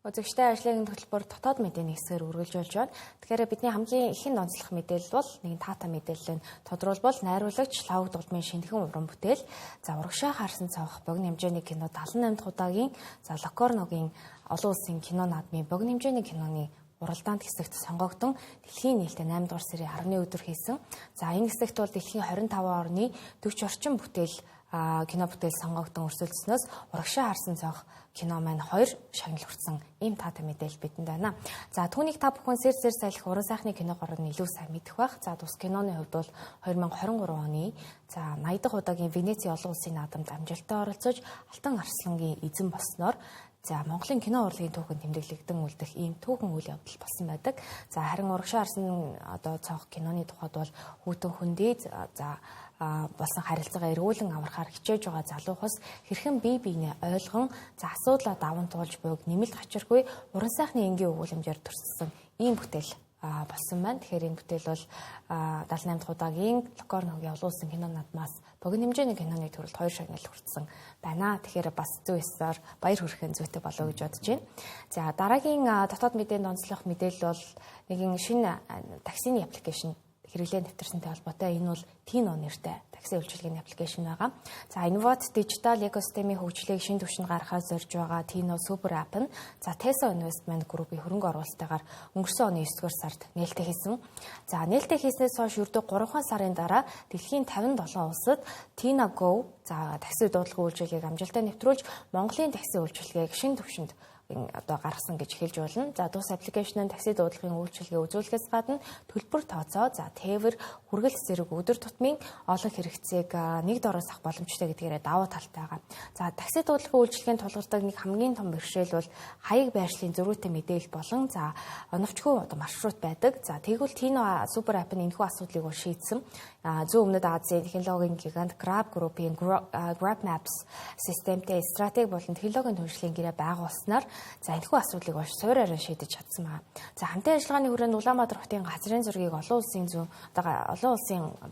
Үзэгчтэй ажлын хөтөлбөр дотоод мэдээний хэсгээр үргэлжлүүлж байна. Тэгэхээр бидний хамгийн ихэнд онцлох мэдээлэл бол нэгэн таатай мэдээлэл нь тодруулбал найруулагч Лавг Дулмын шинэхэн уран бүтээл за урагшаа харсан цавх богино хэмжээний кино 78 дахь удаагийн за Локорногийн олон улсын кино наадмын богино хэмжээний киноны уралдаанд хэсэгт сонгогдсон дэлхийн нээлттэй 8 дугаар сарын 10-ны өдөр хийсэн. За энэ хэсэгт бол дэлхийн 25 орны 40 орчим бүтээл кино бүтээл сонгогдсон өрсөлдснөөс урагшаа харсан цавх кино маань 2 шагнал хүртсэн ийм таатай мэдээлэл бидэнд байна. За түүнийг та бүхэн сэр салхи уран сайхны киногоор нь илүү сайн мэдэх байх. За тус киноны хувьд бол 2023 оны за 80 дахь удаагийн Венецийн олон улсын наадамд амжилттай оролцож Алтан арслангийн эзэн болсноор за Монголын кино урлагийн түүхэнд тэмдэглэгдэн үлдэх ийм түүхэн үйл явдал болсон байдаг. За харин урагшаа харсан одоо цаох киноны тухайд бол хүүтэн хүндий за болсон харилцаагаа эргүүлэн амархаар хичээж байгаа залуухас хэрхэн бие биенээ ойлгон за асуудлаа даван туулж буйг нэмэлт хачиргүй уран сайхны энгийн өгүүлэмжээр төрсөн ийм бүтээл болсон байна. Тэгэхээр энэ бүтээл бол 78 дахь удаагийн Локорногийн олуулсан кино надмаас богино хэмжээний киноны төрөлд 2 шагнал хүртсэн байна. Тэгэхээр бас зүй ёсоор баяр хүрхэн зүйтэй болов гэж бодож байна. За дараагийн дотоод мэдээнд онцлох мэдээлэл бол нэгэн шинэ таксины аппликейшн хэрэглээ нэвтэрсэнтэй холбоотой. Энэ бол Tino нэртэй такси үйлчилгээний аппликейшн байгаа. За Innovate Digital экосистемийн хөгжлийг шин түвшинд гаргахаар зорж байгаа Tino Super App нь за Tesla Investment Group-ийн хөрөнгө оруулалтайгаар өнгөрсөн оны 9-р сард нээлттэй хийсэн. За нээлттэй хийснээс хойш ердөө 3 сарын дараа дэлхийн 57 улсад Tino Go за такси дуудлагын үйлчилгээг амжилттай нэвтрүүлж Монголын такси үйлчилгээг шин түвшинд одоо гаргасан гэж хэлж болно. За тус аппликейшн нь такси дуудлагын үйлчилгээ үзүүлэхээс гадна төлбөр тооцоо, за тээвэр, хүргэлт зэрэг өдөр тутмын олон хэрэгцээг нэг дороос авах боломжтой гэдгээрээ давуу талтай байгаа. За такси дуудлагын үйлчилгээнд тулгардаг нэг хамгийн том бэрхшээл бол хаяг байршлын зөрүүтэй мэдээлэл болон за оновчгүй одоо маршрут байдаг. За тэгвэл Tino Super App нь энэхүү асуудлыг бол шийдсэн. Зүүн өмнөд Азийн технологийн гигант Grab Group-ийн Grab Maps системтэй стратеги болон технологийн түвшлийн гэрээ байгуулснаар за энэхүү асуудлыг бол суураараа шийдэж чадсан байна. За хамтын ажиллагааны хүрээнд Улаанбаатар хотын газрын зургийг олон улсын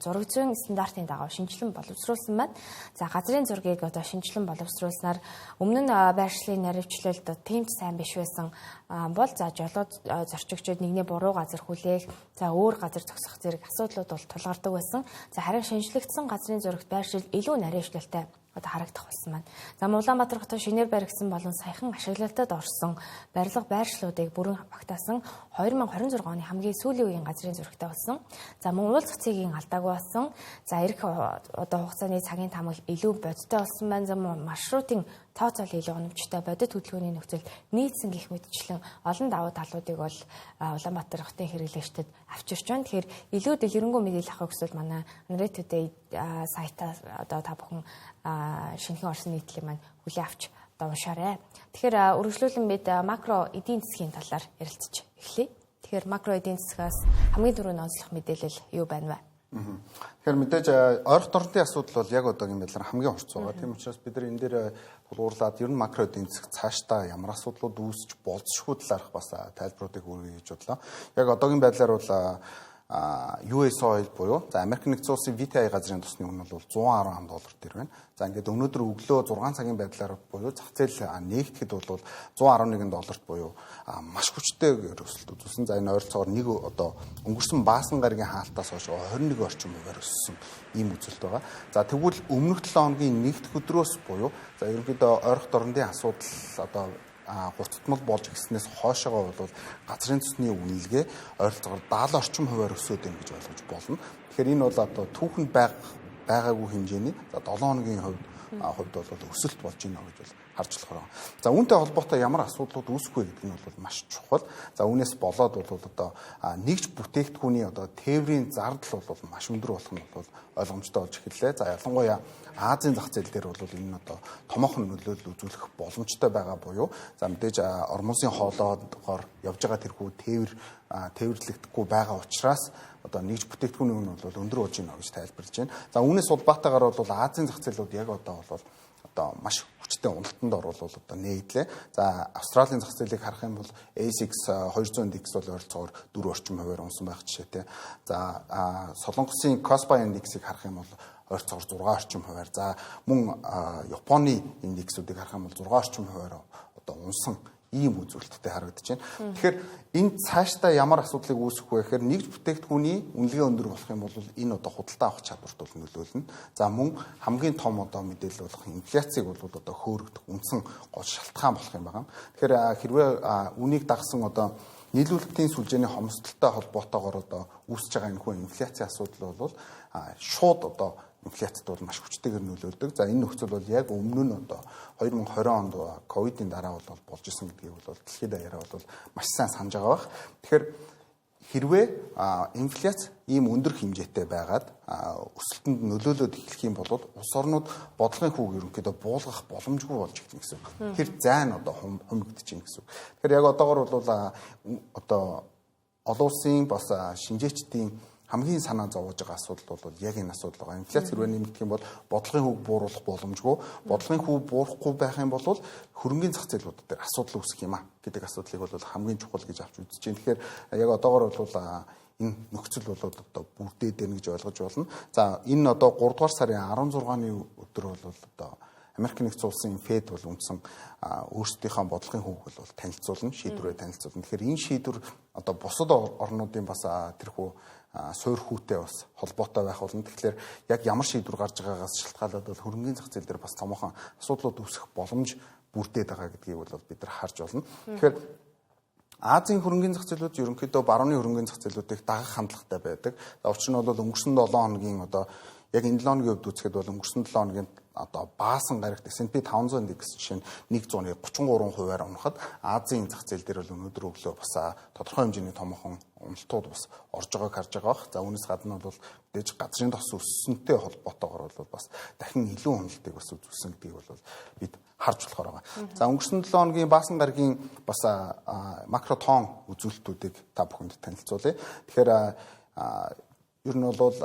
зураг зүйн стандартын дагуу шинжилэн боловсруулсан байна. За газрын зургийг одоо шинжилэн боловсруулснаар өмнө нь байршлын наривчлалд тэмч сайн биш байсан бол за жолоод зорчигчид нэгний буруу газар хүлээх, за өөр газар зогсох зэрэг асуудлууд бол тулгардаг байсан. За харин шинжлэгдсэн газрын зурагт байршил илүү наривчлалтай одоо харагдах болсон байна. За Улаанбаатар хотод шинээр баригдсан болон саяхан ашиглалтад орсон барилга байршлуудыг бүрэн багтаасан 2026 оны хамгийн сүүлийн үеийн газрын зурагтай болсон. За мөн уулзах цэгийн алдаагүй болсон. За эх одоо хугацааны цагийн тамга илүү бодиттой болсон байна. За маршрутын тооцоол илүү оновчтой бодит хөдөлгөөний нөхцөл нийцсэн гэх мэтчлэн олон давуу талуудыг бол Улаанбаатар хотын хэрэглэгчдэд авчирч байна. Тэгэхээр илүү дэлгэрэнгүй мэдээлэл авах хүсвэл манай Narrate Today сайтаас одоо та бүхэн шинэхэн орсон нийтлэг маань хүлээ авч уншаарай. Тэгэхээр үргэлжлүүлэн бид макро эдийн засгийн талаар ярилцж эхлэе. Тэгэхээр макро эдийн засгаас хамгийн түрүүнд онцлох мэдээлэл юу байна вэ? Тэгэхээр мэдээж ойрох дорнын асуудал бол яг одоогийн байдлаар хамгийн хурц байгаа. Тийм учраас бид нар энэ дээр тулгуурлаад ер нь макро эдийн засаг цаашдаа ямар асуудлууд үүсч болзошгүй талаарх бас тайлбаруудыг хүргэж гэж бодлоо. Яг одоогийн байдлаар бол US Oil буюу за Америк нэгдсэн улсын VTI газрын тосны үнэ бол $110 дээр байна. За ингээд өнөөдөр өглөө 6 цагийн байдлаар буюу зах зээл нэгтгэхэд бол $111 буюу маш хүчтэй өсөлт үзүүлсэн. За энэ ойролцоогоор нэг одоо өнгөрсөн баасан гаригийн хаалтаас хойш 21 орчим хувиар өссөн ийм үзүүлэлт байгаа. За тэгвэл өмнөх 7 хоногийн нэгдэх өдрөөс буюу за ерөнхийдөө ойрох дорнын асуудал одоо гуцтмал болж гиснээс хойшоогоо бол газрын төсний үнэлгээ ойролцоогоор 70 орчим хувиар өсөд байна гэж ойлгож болно. Тэгэхээр энэ бол одоо түүхэнд байгаагүй хэмжээний за 7 хоногийн хувьд бол өсөлт болж байна гэж харж болохоор. За үүнтэй холбоотой ямар асуудлууд үүсэх вэ гэдэг нь бол маш чухал. За үүнээс болоод бол одоо нэгж бүтээгдэхүүний одоо тээврийн зардал бол маш өндөр болох нь бол ойлгомжтой болж эхэллээ. За ялангуяа Азийн зах зээл дээр бол энэ нь одоо томоохон нөлөөлөл үзүүлэх боломжтой байгаа буюу за мэдээж ормосын хоолоогоор явж байгаа тэрхүү тээвэрлэгдэхгүй байгаа учраас одоо нэгж бүтээгдэхүүний үнэ бол өндөр болж байна гэж тайлбарлаж байна. За үүнээс улбаатаагаар бол Азийн зах зээлүүд яг одоо маш хүчтэй уналтанд оруулал одоо нээдлээ. За Австралийн зах зээлийг харах юм бол ASX 200 индекс бол ойролцоогоор 4 орчим хувиар унсан байх жишээтэй. За Солонгосын Kospi индексийг харах юм бол ойролцоогоор 6 орчим хувиар. За мөн Японы индексүүдийг харах юм бол 6 орчим хувиар одоо унсан ийм үзүүлэлттэй харагдаж байна. Тэгэхээр энэ цаашдаа ямар асуудлыг үүсгэх вэ гэхээр нэгж бүтээгдэхүүний үнэлгээ өндөр болох юм бол энэ одоо худалдаа авах чадварт бол нөлөөлнө. За мөн хамгийн том одоо мэдээлэл болох инфляцийг бол одоо хөөрөгдөх үндсэн гол шалтгаан болох юм байна. Тэгэхээр хэрвээ үнийг дагсан одоо нийлүүлэлтийн сүлжээний хомсдолтой холбоотойгоор одоо үүсэж байгаа энэхүү инфляцийн асуудал бол шууд одоо инфляцид бол маш хүчтэйгээр нөлөөлдөг. За энэ нөхцөл бол яг өмнө нь одоо 2020 онд ковидын дараа бол болж исэн гэдгийг бол дэлхийд даяараа бол маш сайн санаж байгаа бах. Тэгэхээр хэрвээ инфляц ийм өндөр хэмжээтэй байгаад өсөлтөнд нөлөөлөд эхлэх юм бол улс орнууд бодлогын хүүг ерөнхийдөө буулгах боломжгүй болж ирэх гэсэн үг. Тэр зайн одоо хумигдэж байна гэсэн үг. Тэгэхээр яг одоогор бол одоо олон улсын бас шинжээчдийн хамгийн санаа зовоож байгаа асуудал бол яг энэ асуудал байгаа. Инфляц хэрвээ нэмэгдэх юм бол бодлогын хүүг бууруулах боломжгүй. Бодлогын хүүг буурахгүй байх юм бол хөрөнгөний зах зээлүүд дээр асуудал үүсэх юм а гэдэг асуудлыг бол хамгийн чухал гэж авч үзэж байна. Тэгэхээр яг одоогоор бол энэ нөхцөл бол одоо бүрдээд байна гэж ойлгож байна. За энэ одоо 3 дугаар сарын 16-ны өдөр бол одоо Америк нэгдсэн улсын Фед бол үндсэн өөрсдийнхөө бодлогын хүүг бол танилцуулна, шийдвэрээ танилцуулна. Тэгэхээр энэ шийдвэр одоо бусад орнуудын бас тэрхүү суур хүүтэй бас холбоотой байх болно. Тэгэхээр яг ямар шийдвэр гарч байгаагаас шалтгаалаад бол хөрөнгөний зах зээл дээр бас томоохон асуудлууд үүсэх боломж бүрдээд байгаа гэдгийг бол бид нар харж байна. Тэгэхээр Азийн хөрөнгөний зах зээлүүд ерөнхийдөө барууны хөрөнгөний зах зээлүүдийг дагах хандлагатай байдаг. Учир нь бол өнгөрсөн 7 хоногийн одоо яг энэ 7 хоногийн хувьд үзэхэд бол өнгөрсөн 7 хоногийн одоо баасан гарагт S&P 500 индекс жишээ нь 133%-аар унахад Азийн зах зээл дээр бол өнөөдөр өглөө бас тодорхой хэмжээний томоохон уналтууд бас орж байгааг харж байгаа бах. За үүнээс гадна бол мэдээж газрын тос өссөнтэй холбоотойгоор бол бас дахин илүү уналтыг бас үзүүлсэн гэдгийг бол бид харж болохоор байгаа. За өнгөрсөн 7 хоногийн баасан гарагийн бас макро тоон үзүүлэлтүүдийг та бүхэнд танилцуулъя. Тэгэхээр ер нь бол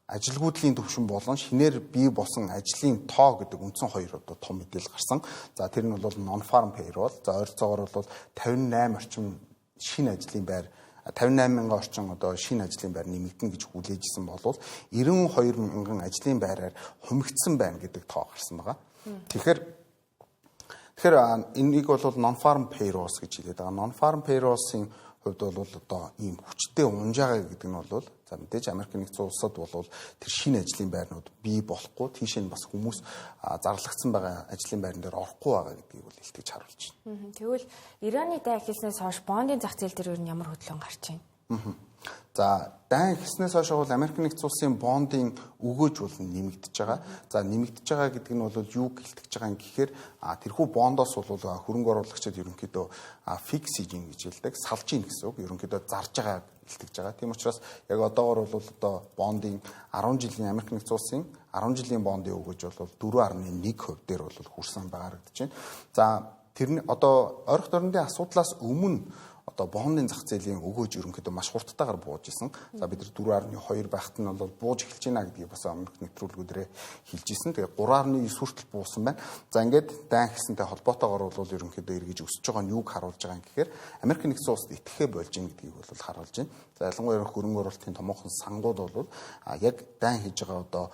ажилгүйдлийн төвшин болон шинээр бий болсон ажлын тоо гэдэг үндсэн хоёр одоо том мэдээлэл гарсан. За тэр нь бол non-farm payroll. За ойролцоогоор бол 58 орчим шинэ ажлын байр 58 мянган орчим одоо шинэ ажлын байр нэмэгдэн гэж хүлээжсэн болвол 92 мянган ажлын байраар хумигдсан байна гэдэг тоо гарсан байгаа. Тэгэхээр энийг бол non-farm payrolls гэж хэлээд байгаа. Non-farm payrolls-ийн хувьд бол одоо ийм хүчтэй унжаага гэдэг нь бол за мэдээж Америк нэгдсэн улсад бол тэр шинэ ажлын байрнууд бий болохгүй тийш нь бас хүмүүс зарлагдсан байгаа ажлын байран дээр орохгүй байгаа гэдгийг бол илтгэж харуулж байна. Тэгвэл Ираны дай эхэлснээс хойш бондын зах зээл дээр ер нь ямар хөдөлгөөн гарч байна? За дай эхэлснээс хойш бол Америк нэгдсэн улсын бондын өгөөж бол нэмэгдэж байгаа. За нэмэгдэж байгаа гэдэг нь бол юу гэлтэж байгаа юм гэхээр тэрхүү бондоос бол хөрөнгө оруулагчид ерөнхийдөө fix hedging гэж хэлдэг, салж ийн гэсэн үг. Ерөнхийдөө зарж байгаа гэлтэж байгаа. Тийм учраас яг одоогоор бол одоо бондын 10 жилийн Америк нэгдсэн улсын 10 жилийн бондын өгөөж бол 4.1% дээр бол хүрсэн байгаарагдаж байна. За тэрний одоо ойрох дорнодын асуудлаас өмнө одоо бондын зах зээлийн өгөөж ерөнхийдөө маш хурдтайгаар бууж исэн. За бид нар 4.2 байхад нь бол бууж эхэлж байна гэдгийг бас Америк нэвтрүүлгүүдээр хэлж исэн. Тэгээ 3.9 хүртэл буусан байна. За ингээд дан гэсэнтэй холбоотойгоор бол ерөнхийдөө эргэж өсөж байгаа нь юуг харуулж байгаа юм гэхээр Америк нэгдсэн улсад итгэхэ болж байна гэдгийг бол харуулж байна. За ялангуяа хөрөнгө оруулалтын томоохон сангууд бол яг дан хийж байгаа одоо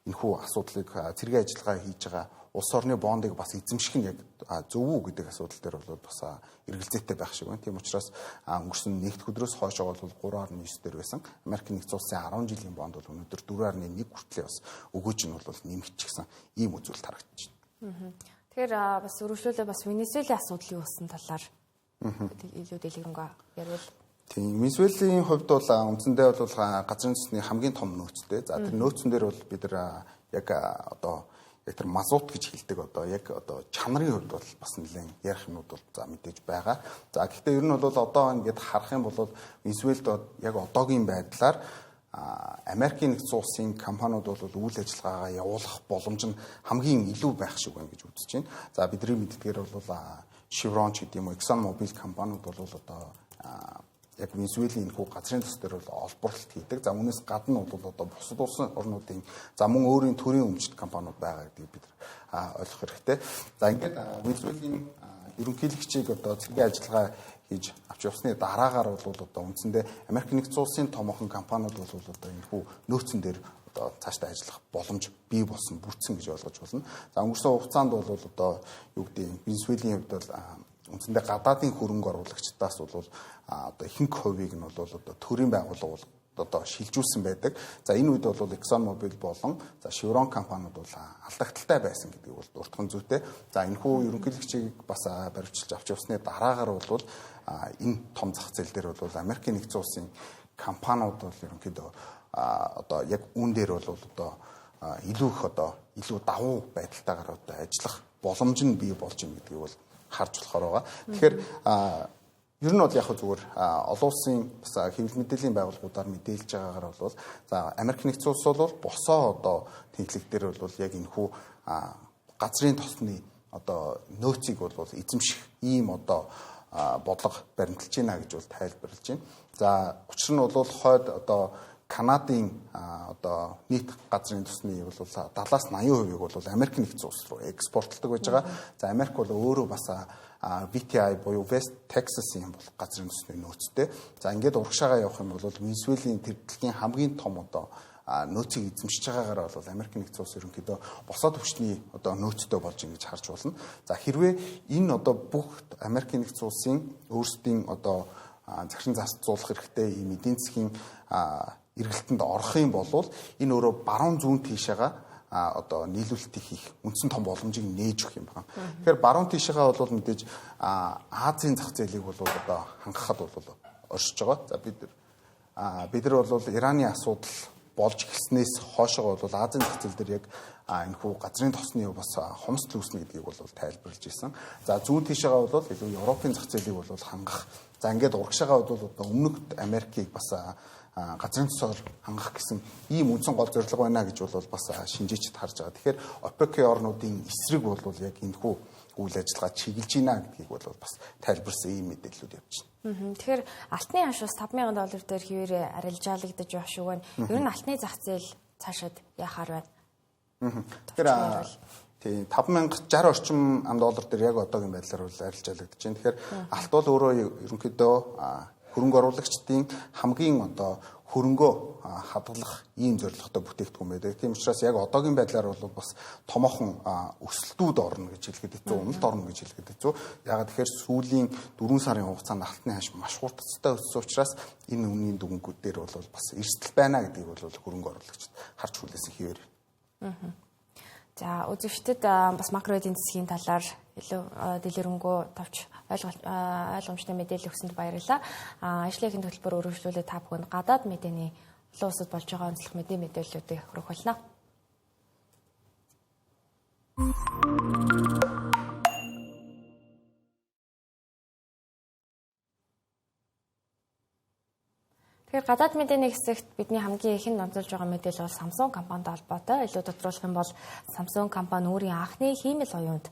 энэхүү асуудлыг цэргийн ажиллагаа хийж байгаа улс орны бондыг бас эзэмших нь яг зөв үү гэдэг асуудал дээр бол бас эргэлзээтэй байх шиг байна. Тийм учраас өнгөрсөн нэгд өдрөөс хойш бол 3.9 дээр байсан. Америк нэгдсэн улсын 10 жилийн бонд бол өнөөдөр 4.1 хүртэл бас өгөөж нь бол нэмэгдчихсэн ийм үзүүлэлт харагдаж байна. Тэгэхээр бас өргөжлүүлээ бас Венесуелийн асуудлын үүссэн талаар илүү дэлгэрэнгүй ярил. Тийм Венесуелийн хувьд бол үндсэндээ бол газрын төсний хамгийн том нөөцтэй. За тэр нөөцөн дээр бол бид нар яг одоо яг тэр мазут гэж хэлдэг одоо яг одоо чанарын хувьд бол бас нэлээд ярих юмуд бол за мэдээж байгаа. За гэхдээ ер нь бол одоо ингээд харах юм бол Венесуэлд яг одоогийн байдлаар Америкийн нэгдсэн улсын компаниуд бол үйл ажиллагаагаа явуулах боломж нь хамгийн илүү байх шиг байна гэж үзэж байна. За бидний мэддгээр бол Chevron ч гэдэг юм уу Exxon Mobil компаниуд бол одоо яг Венесуэлийн энэхүү газрын тос дээр бол олборлолт хийдэг. За үүнээс гадна бол одоо бусад улсын орнуудын за мөн өөрийн төрийн өмчт компаниуд байгаа гэдгийг бид ойлгох хэрэгтэй. За ингээд Венесуэлийн ерөнхийлөгчийг одоо цэргийн ажиллагаа хийж авч явсны дараагаар бол одоо үндсэндээ Америк нэгдсэн улсын томоохон компаниуд бол одоо энэхүү нөөцөн дээр одоо цаашдаа ажиллах боломж бий болсон бүрдсэн гэж ойлгож байна. За өнгөрсөн хугацаанд бол одоо юу гэдэг Венесуэлийн хувьд бол үндсэндээ гадаадын хөрөнгө оруулагчдаас бол одоо ихэнх хувийг нь бол одоо төрийн байгууллага одоо шилжүүлсэн байдаг. За энэ үед бол Exxon Mobil болон за Chevron компаниуд бол алдагдaltaй байсан гэдгийг бол дуртхан зүйтэй. За энэхүү ерөнхийлөгчийг бас баримтчилж авч явсны дараагаар бол энэ том зах зээл дээр бол Америкийн нэгдсэн улсын компаниуд бол ерөнхийдөө одоо яг үүн дээр бол одоо илүү их одоо илүү давуу байдалтайгаар одоо ажиллах боломж нь бий болж байна гэдгийг бол харж болохоор байгаа. Тэгэхээр ер нь бол яг зүгээр олон улсын бас хэвлэл мэдээллийн байгууллагуудаар мэдээлж байгаагаар бол за Америк нэгдсэн улс бол босоо одоо тэнхлэг дээр бол яг энэхүү газрын тосны одоо нөөцийг бол эзэмших ийм одоо бодлого баримталж байна гэж бол тайлбарлаж байна. За учир нь бол хойд одоо Канадын одоо нийт газрын тусны бол 70-аас 80% бол Америк нэгдсэн улс руу экспортлдог байж байгаа. За Америк бол өөрөө бас VTI буюу West Texas-ийн бол газрын тусны нөөцтэй. За ингээд урагшаагаа явах юм бол Венесуэлийн дэлхийн хамгийн том одоо нөөцийг эзэмшиж байгаагаар бол Америк нэгдсэн улс ерөнхийдөө босоод өвчний одоо нөөцтэй болж ингэж харж болно. За хэрвээ энэ одоо бүх Америк нэгдсэн улсын өөрсдийн одоо захиран зарцуулах хэрэгтэй ийм эдийн засгийн эргэлтэнд орох юм бол энэ өөрөө баруун зүүн тийшээгаа одоо нийлүүлэлт хийх үндсэн том боломжийг нээж өгөх юм байна. Тэгэхээр баруун тийшээгаа бол мэдээж Азийн зах зээлийг бол одоо хангахад бол оршиж байгаа. За бид нар бол Ираны асуудал болж эхэлснээс хойшоо бол Азийн зах зээл дээр яг энэхүү газрын тосны бас хомсдол үүснэ гэдгийг бол тайлбарлаж ирсэн. За зүүн тийшээгаа бол илүү Европын зах зээлийг бол хангах. За ингээд урагшаагаа бол одоо өмнөд Америкийг бас газрын тосоор хангах гэсэн ийм үндсэн гол зорилго байна гэж бол бас шинжээчд харж байгаа. Тэгэхээр ОПЕК-ийн орнуудын эсрэг бол яг энэхүү үйл ажиллагаа чиглэж байна гэдгийг бол бас тайлбарсан ийм мэдээллүүд явж байна. Тэгэхээр алтны хашуус $5,000 дээр хэвээр арилжаалагдаж явах шиг байна. Ер нь алтны зах зээл цаашаад яхаар байна. Тэгэхээр тийм $5,060 орчим $5 дээр яг одоогийн байдлаар бол арилжаалагдаж байна. Тэгэхээр алт бол өөрөө ерөнхийдөө хөрөнгө оруулагчдын хамгийн одоо хөрөнгөө хадгалах ийм зорилготой бүтээгдэхүүн байдаг. Тийм учраас яг одоогийн байдлаар бол бас томоохон өсөлтүүд орно гэж хэлэхэд хэцүү, уналт орно гэж хэлэхэд хэцүү. Ягаад тэгэхээр сүүлийн 4 сарын хугацаанд алтны хаш маш хурдцтай өссөн учраас энэ үнийн дүнгууд дээр бол бас эрсдэл байна гэдгийг бол хөрөнгө оруулагчид харж хүлээсэн хэвээр. За үзэгчдэд бас макро эдийн засгийн талаар илүү дэлгэрэнгүй товч ойлгомжтой мэдээлэл өгсөнд баярлалаа. Ажлын хөтөлбөр өргөжлүүлээд та бүхэнд гадаад мэдээний олон улсад болж байгаа онцлог мэдээллүүдийг хүргэх болно. Тэгэхээр гадаад мэдээний хэсэгт бидний хамгийн ихэнд онцолж байгаа мэдээлэл бол Samsung компанитай холбоотой. Илүү тодруулах юм бол Samsung компани өөрийн анхны хиймэл оюунд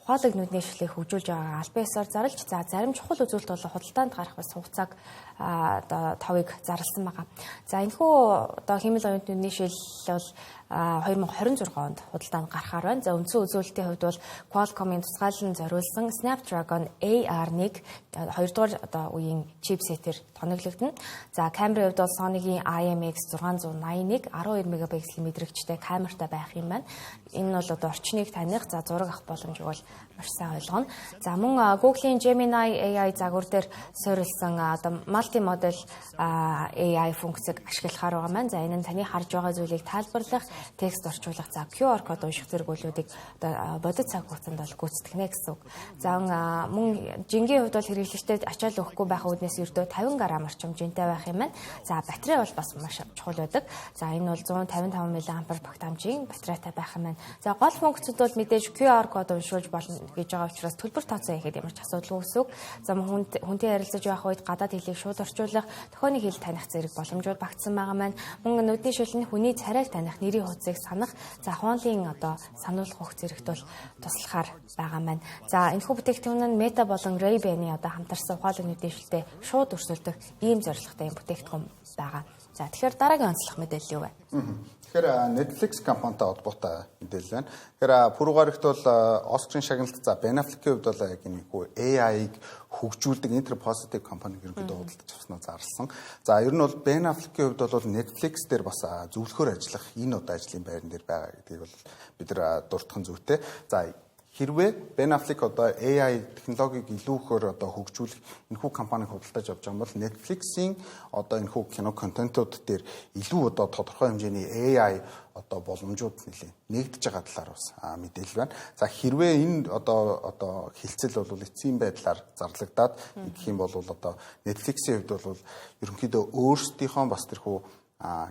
ухаалаг нүдний шилийг хөгжүүлж байгаа албан ёсоор зарлж зарим чухал үзүүлэлт бол худалдаанд гарах бас хугацааг одоо товыг зарласан байгаа. За энэхүү одоо хиймэл оюунд нүдний шил бол 2026 онд худалдаанд гарахаар байна. За үндсэн үзүүлэлтийн хувьд бол Qualcomm-ийн тусгаалan зориулсан Snapdragon AR1 2 дугаар одоо үеийн чипсетээр тоноглогдно. За камерын хувьд бол Sony-гийн IMX681 12 мегапикселийн мэдрэгчтэй камертай байх юм байна. Энэ нь бол одоо орчныг таних, за зураг авах боломжийг бол маш сайн ойлгоно. За мөн Google-ийн Gemini AI загвар дээр суурилсан одоо multi-model AI функцийг ашиглахаар байгаа маань. За энэ нь таны харж байгаа зүйлийг тайлбарлах, текст орчуулах, за QR код унших зэргүүлүүдийг одоо бодит цаг хугацаанд бол гүйцэтгэнэ гэсэн үг. За мөн жингийн хувьд бол хэрэглэгчдэд ачаал өгөхгүй байх үүднээс ердөө 50 грамм орчим жинтэй байх юм байна. За батарей бол бас маш чухал байдаг. За энэ бол 155 мАh багтаамжийн батарейтай байх юм байна. За гол функцүүд бол мэдээж QR код уншуулж болно гэж байгаа учраас төлбөр тооцоо хийхэд ямар ч асуудалгүй гэсэн үг. За хүнтэй ярилцаж байх үед гадаад хэлийг шууд орчуулах, тохионы хэл таних зэрэг боломжууд багтсан байгаа маань. Мөн нүдний шилэн хүний царайг таних, нэрийн хуудсыг санах, за хоолын одоо сануулгах хөх зэрэгт бол туслахаар байгаа маань. За энэхүү бүтээгдэхүүн нь Meta болон Ray-Ban-ы одоо хамтарсан ухаалаг нүдний шилтэй шууд өрсөлдөх ийм зорилготой юм бүтээгдэхүүн байгаа. За тэгэхээр дараагийн онцлог мэдээлэл юу вэ? Тэгэхээр Netflix компанитай холбоотой мэдээлэл байна. Тэгэхээр пүрэвгарагт бол Оскарын шагналт за Ben Affleck-ийн хувьд бол яг энэхүү AI-г хөгжүүлдэг Interpositive компаниг ерөнхийдөө худалдаж авснаа зарласан. За ер нь бол Ben Affleck-ийн хувьд бол Netflix дээр бас зөвлөхөр ажиллах энэ удаа ажлын байран дээр байгаа гэдгийг бол бид нар дурдхан зүйтэй. За хэрвээ Ben Affleck одоо AI технологиг илүү ихээр одоо хөгжүүлэх энэхүү компаниг худалдаж авч байгаа бол Netflix-ийн одоо энэхүү кино контентууд дээр илүү одоо тодорхой хэмжээний AI одоо боломжууд нэгдэж байгаа талаар бас мэдээлэл байна. За хэрвээ энэ одоо хилцэл бол эцсийн байдлаар зарлагдаад гэх юм бол одоо Netflix-ийн хувьд бол ерөнхийдөө өөрсдийнхөө бас тэрхүү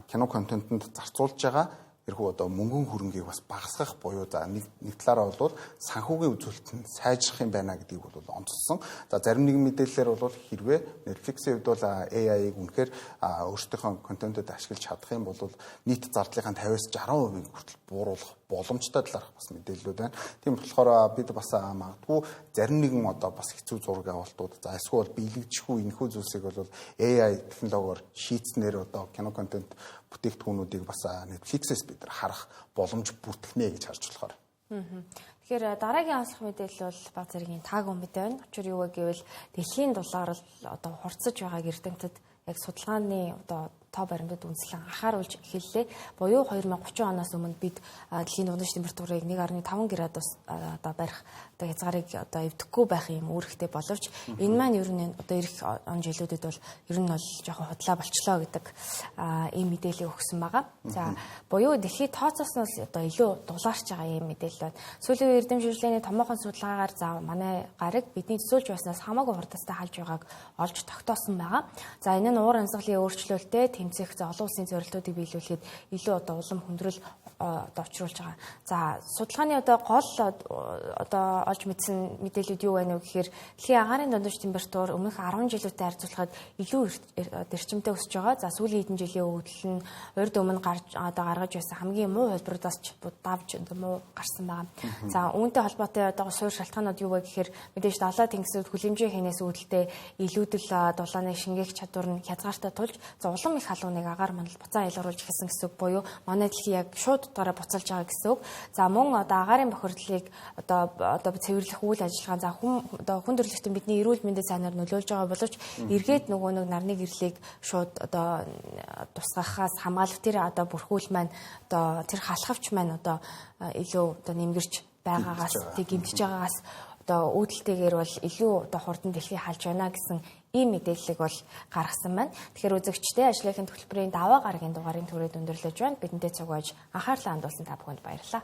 кино контентэнд зарцуулж байгаа тэрхүү одоо мөнгөн хөрөнгийг бас багасгах буюу за нэг талаараа бол санхүүгийн үзүүлэлт нь сайжрах юм байна гэдгийг бол онцлсон. За зарим нэгэн мэдээлэлээр бол хэрвээ Netflix-ийн хувьд бол AI-г үнэхээр өөрсдийнхөө контентэд ашиглаж чадах юм бол нийт зардлынхаа 50-60% хүртэл бууруулах боломжтой талаарх бас мэдээллүүд байна. Тийм болохоор бид бас магадгүй зарим нэгэн одоо бас хэцүү зураг авалтууд за эсвэл биелэгдэхгүй энэхүү зүйлсийг бол AI технологиор шийдснээр одоо кино контент бүтээгдэхүүнүүдийг бас Netflix-ээс бид нар харах боломж бүртгэнэ гэж харж болохоор. Тэгэхээр дараагийн онцлог мэдээлэл бол баг зэргийн таагүй мэдээ байна. Учир юу вэ гэвэл дэлхийн дулаар л одоо хурцж байгааг эрдэмтэд яг судалгааны одоо тоо баримтад үндэслэн анхааруулж эхэллээ. Буюу 2030 оноос өмнө бид дэлхийн дундаж температурыг 1.5 градус одоо барих одоо хязгаарыг одоо эвдэхгүй байх юм үүрэгтэй боловч энэ маань ер нь одоо ирэх он жилүүдэд бол ер нь бол жоохон худлаа болчлоо гэдэг ийм мэдээлэл өгсөн байгаа. За буюу дэлхийд тооцоосноос одоо илүү дулаарч байгаа ийм мэдээлэл байна. Сүүлийн үеийн эрдэмшүүлжлээний томоохон судалгаагаар за манай гариг бидний төсөөлж байснаас хамаагүй хурдтай халж байгааг олж тогтоосон байгаа. За энэ нь уур амьсгалын өөрчлөлттэй тэмцэх за олон улсын зорилтуудыг биелүүлэхэд илүү одоо улам хүндрэл одоо учруулж байгаа. За судалгааны одоо гол одоо олж мэдсэн мэдээлүүд юу байна вэ гэхээр дэлхийн агаарын дундаж температур өмнөх 10 жилүүтэй харьцуулахад илүү эрчимтэй өсөж байгаа. За сүүлийн хэдэн жилийн өвдөл нь урьд өмнө гаргаж байсан хамгийн муу хувилбаруудаас ч давж муу гарсан байгаа. За үүнтэй холбоотой одоо суурь шалтгаанууд юу вэ гэхээр мэдээж далай тэнгисүүд хүлэмжийн хянаас үүдэлтэй илүүдэл дулааны шингээх чадвар нь хязгаартай тулж за улам их халууныг агаар мандал буцаан ялгаруулж эхэлсэн гэсэн үг буюу манай дэлхий яг шууд утгаараа буцалж байгаа гэсэн үг. За мөн одоо агаарын бохирдлыг одоо цэвэрлэх үйл ажиллагаа за хүн төрөлхтөн бидний эрүүл мэндэд сайнаар нөлөөлж байгаа боловч эргээд нөгөө нэг нарны гэрлийг шууд одоо тусгахаас хамгаалах тэр одоо бүрхүүл маань одоо тэр халахвч маань одоо илүү одоо нэмгэрч байгаагаас тэг гэмтэж байгаагаас одоо үүдэлтэйгээр бол илүү одоо хурдан дэлхий халж байна гэсэн ийм мэдээллийг бол гаргасан байна. Тэгэхээр үзэгчдээ ажлынхын төлбөрийн даваа гарагийн дугаарын түрээд өндөрлөж байна. Бидэнтэй цугойж анхаарлаа хандуулсан та бүхэнд баярлалаа.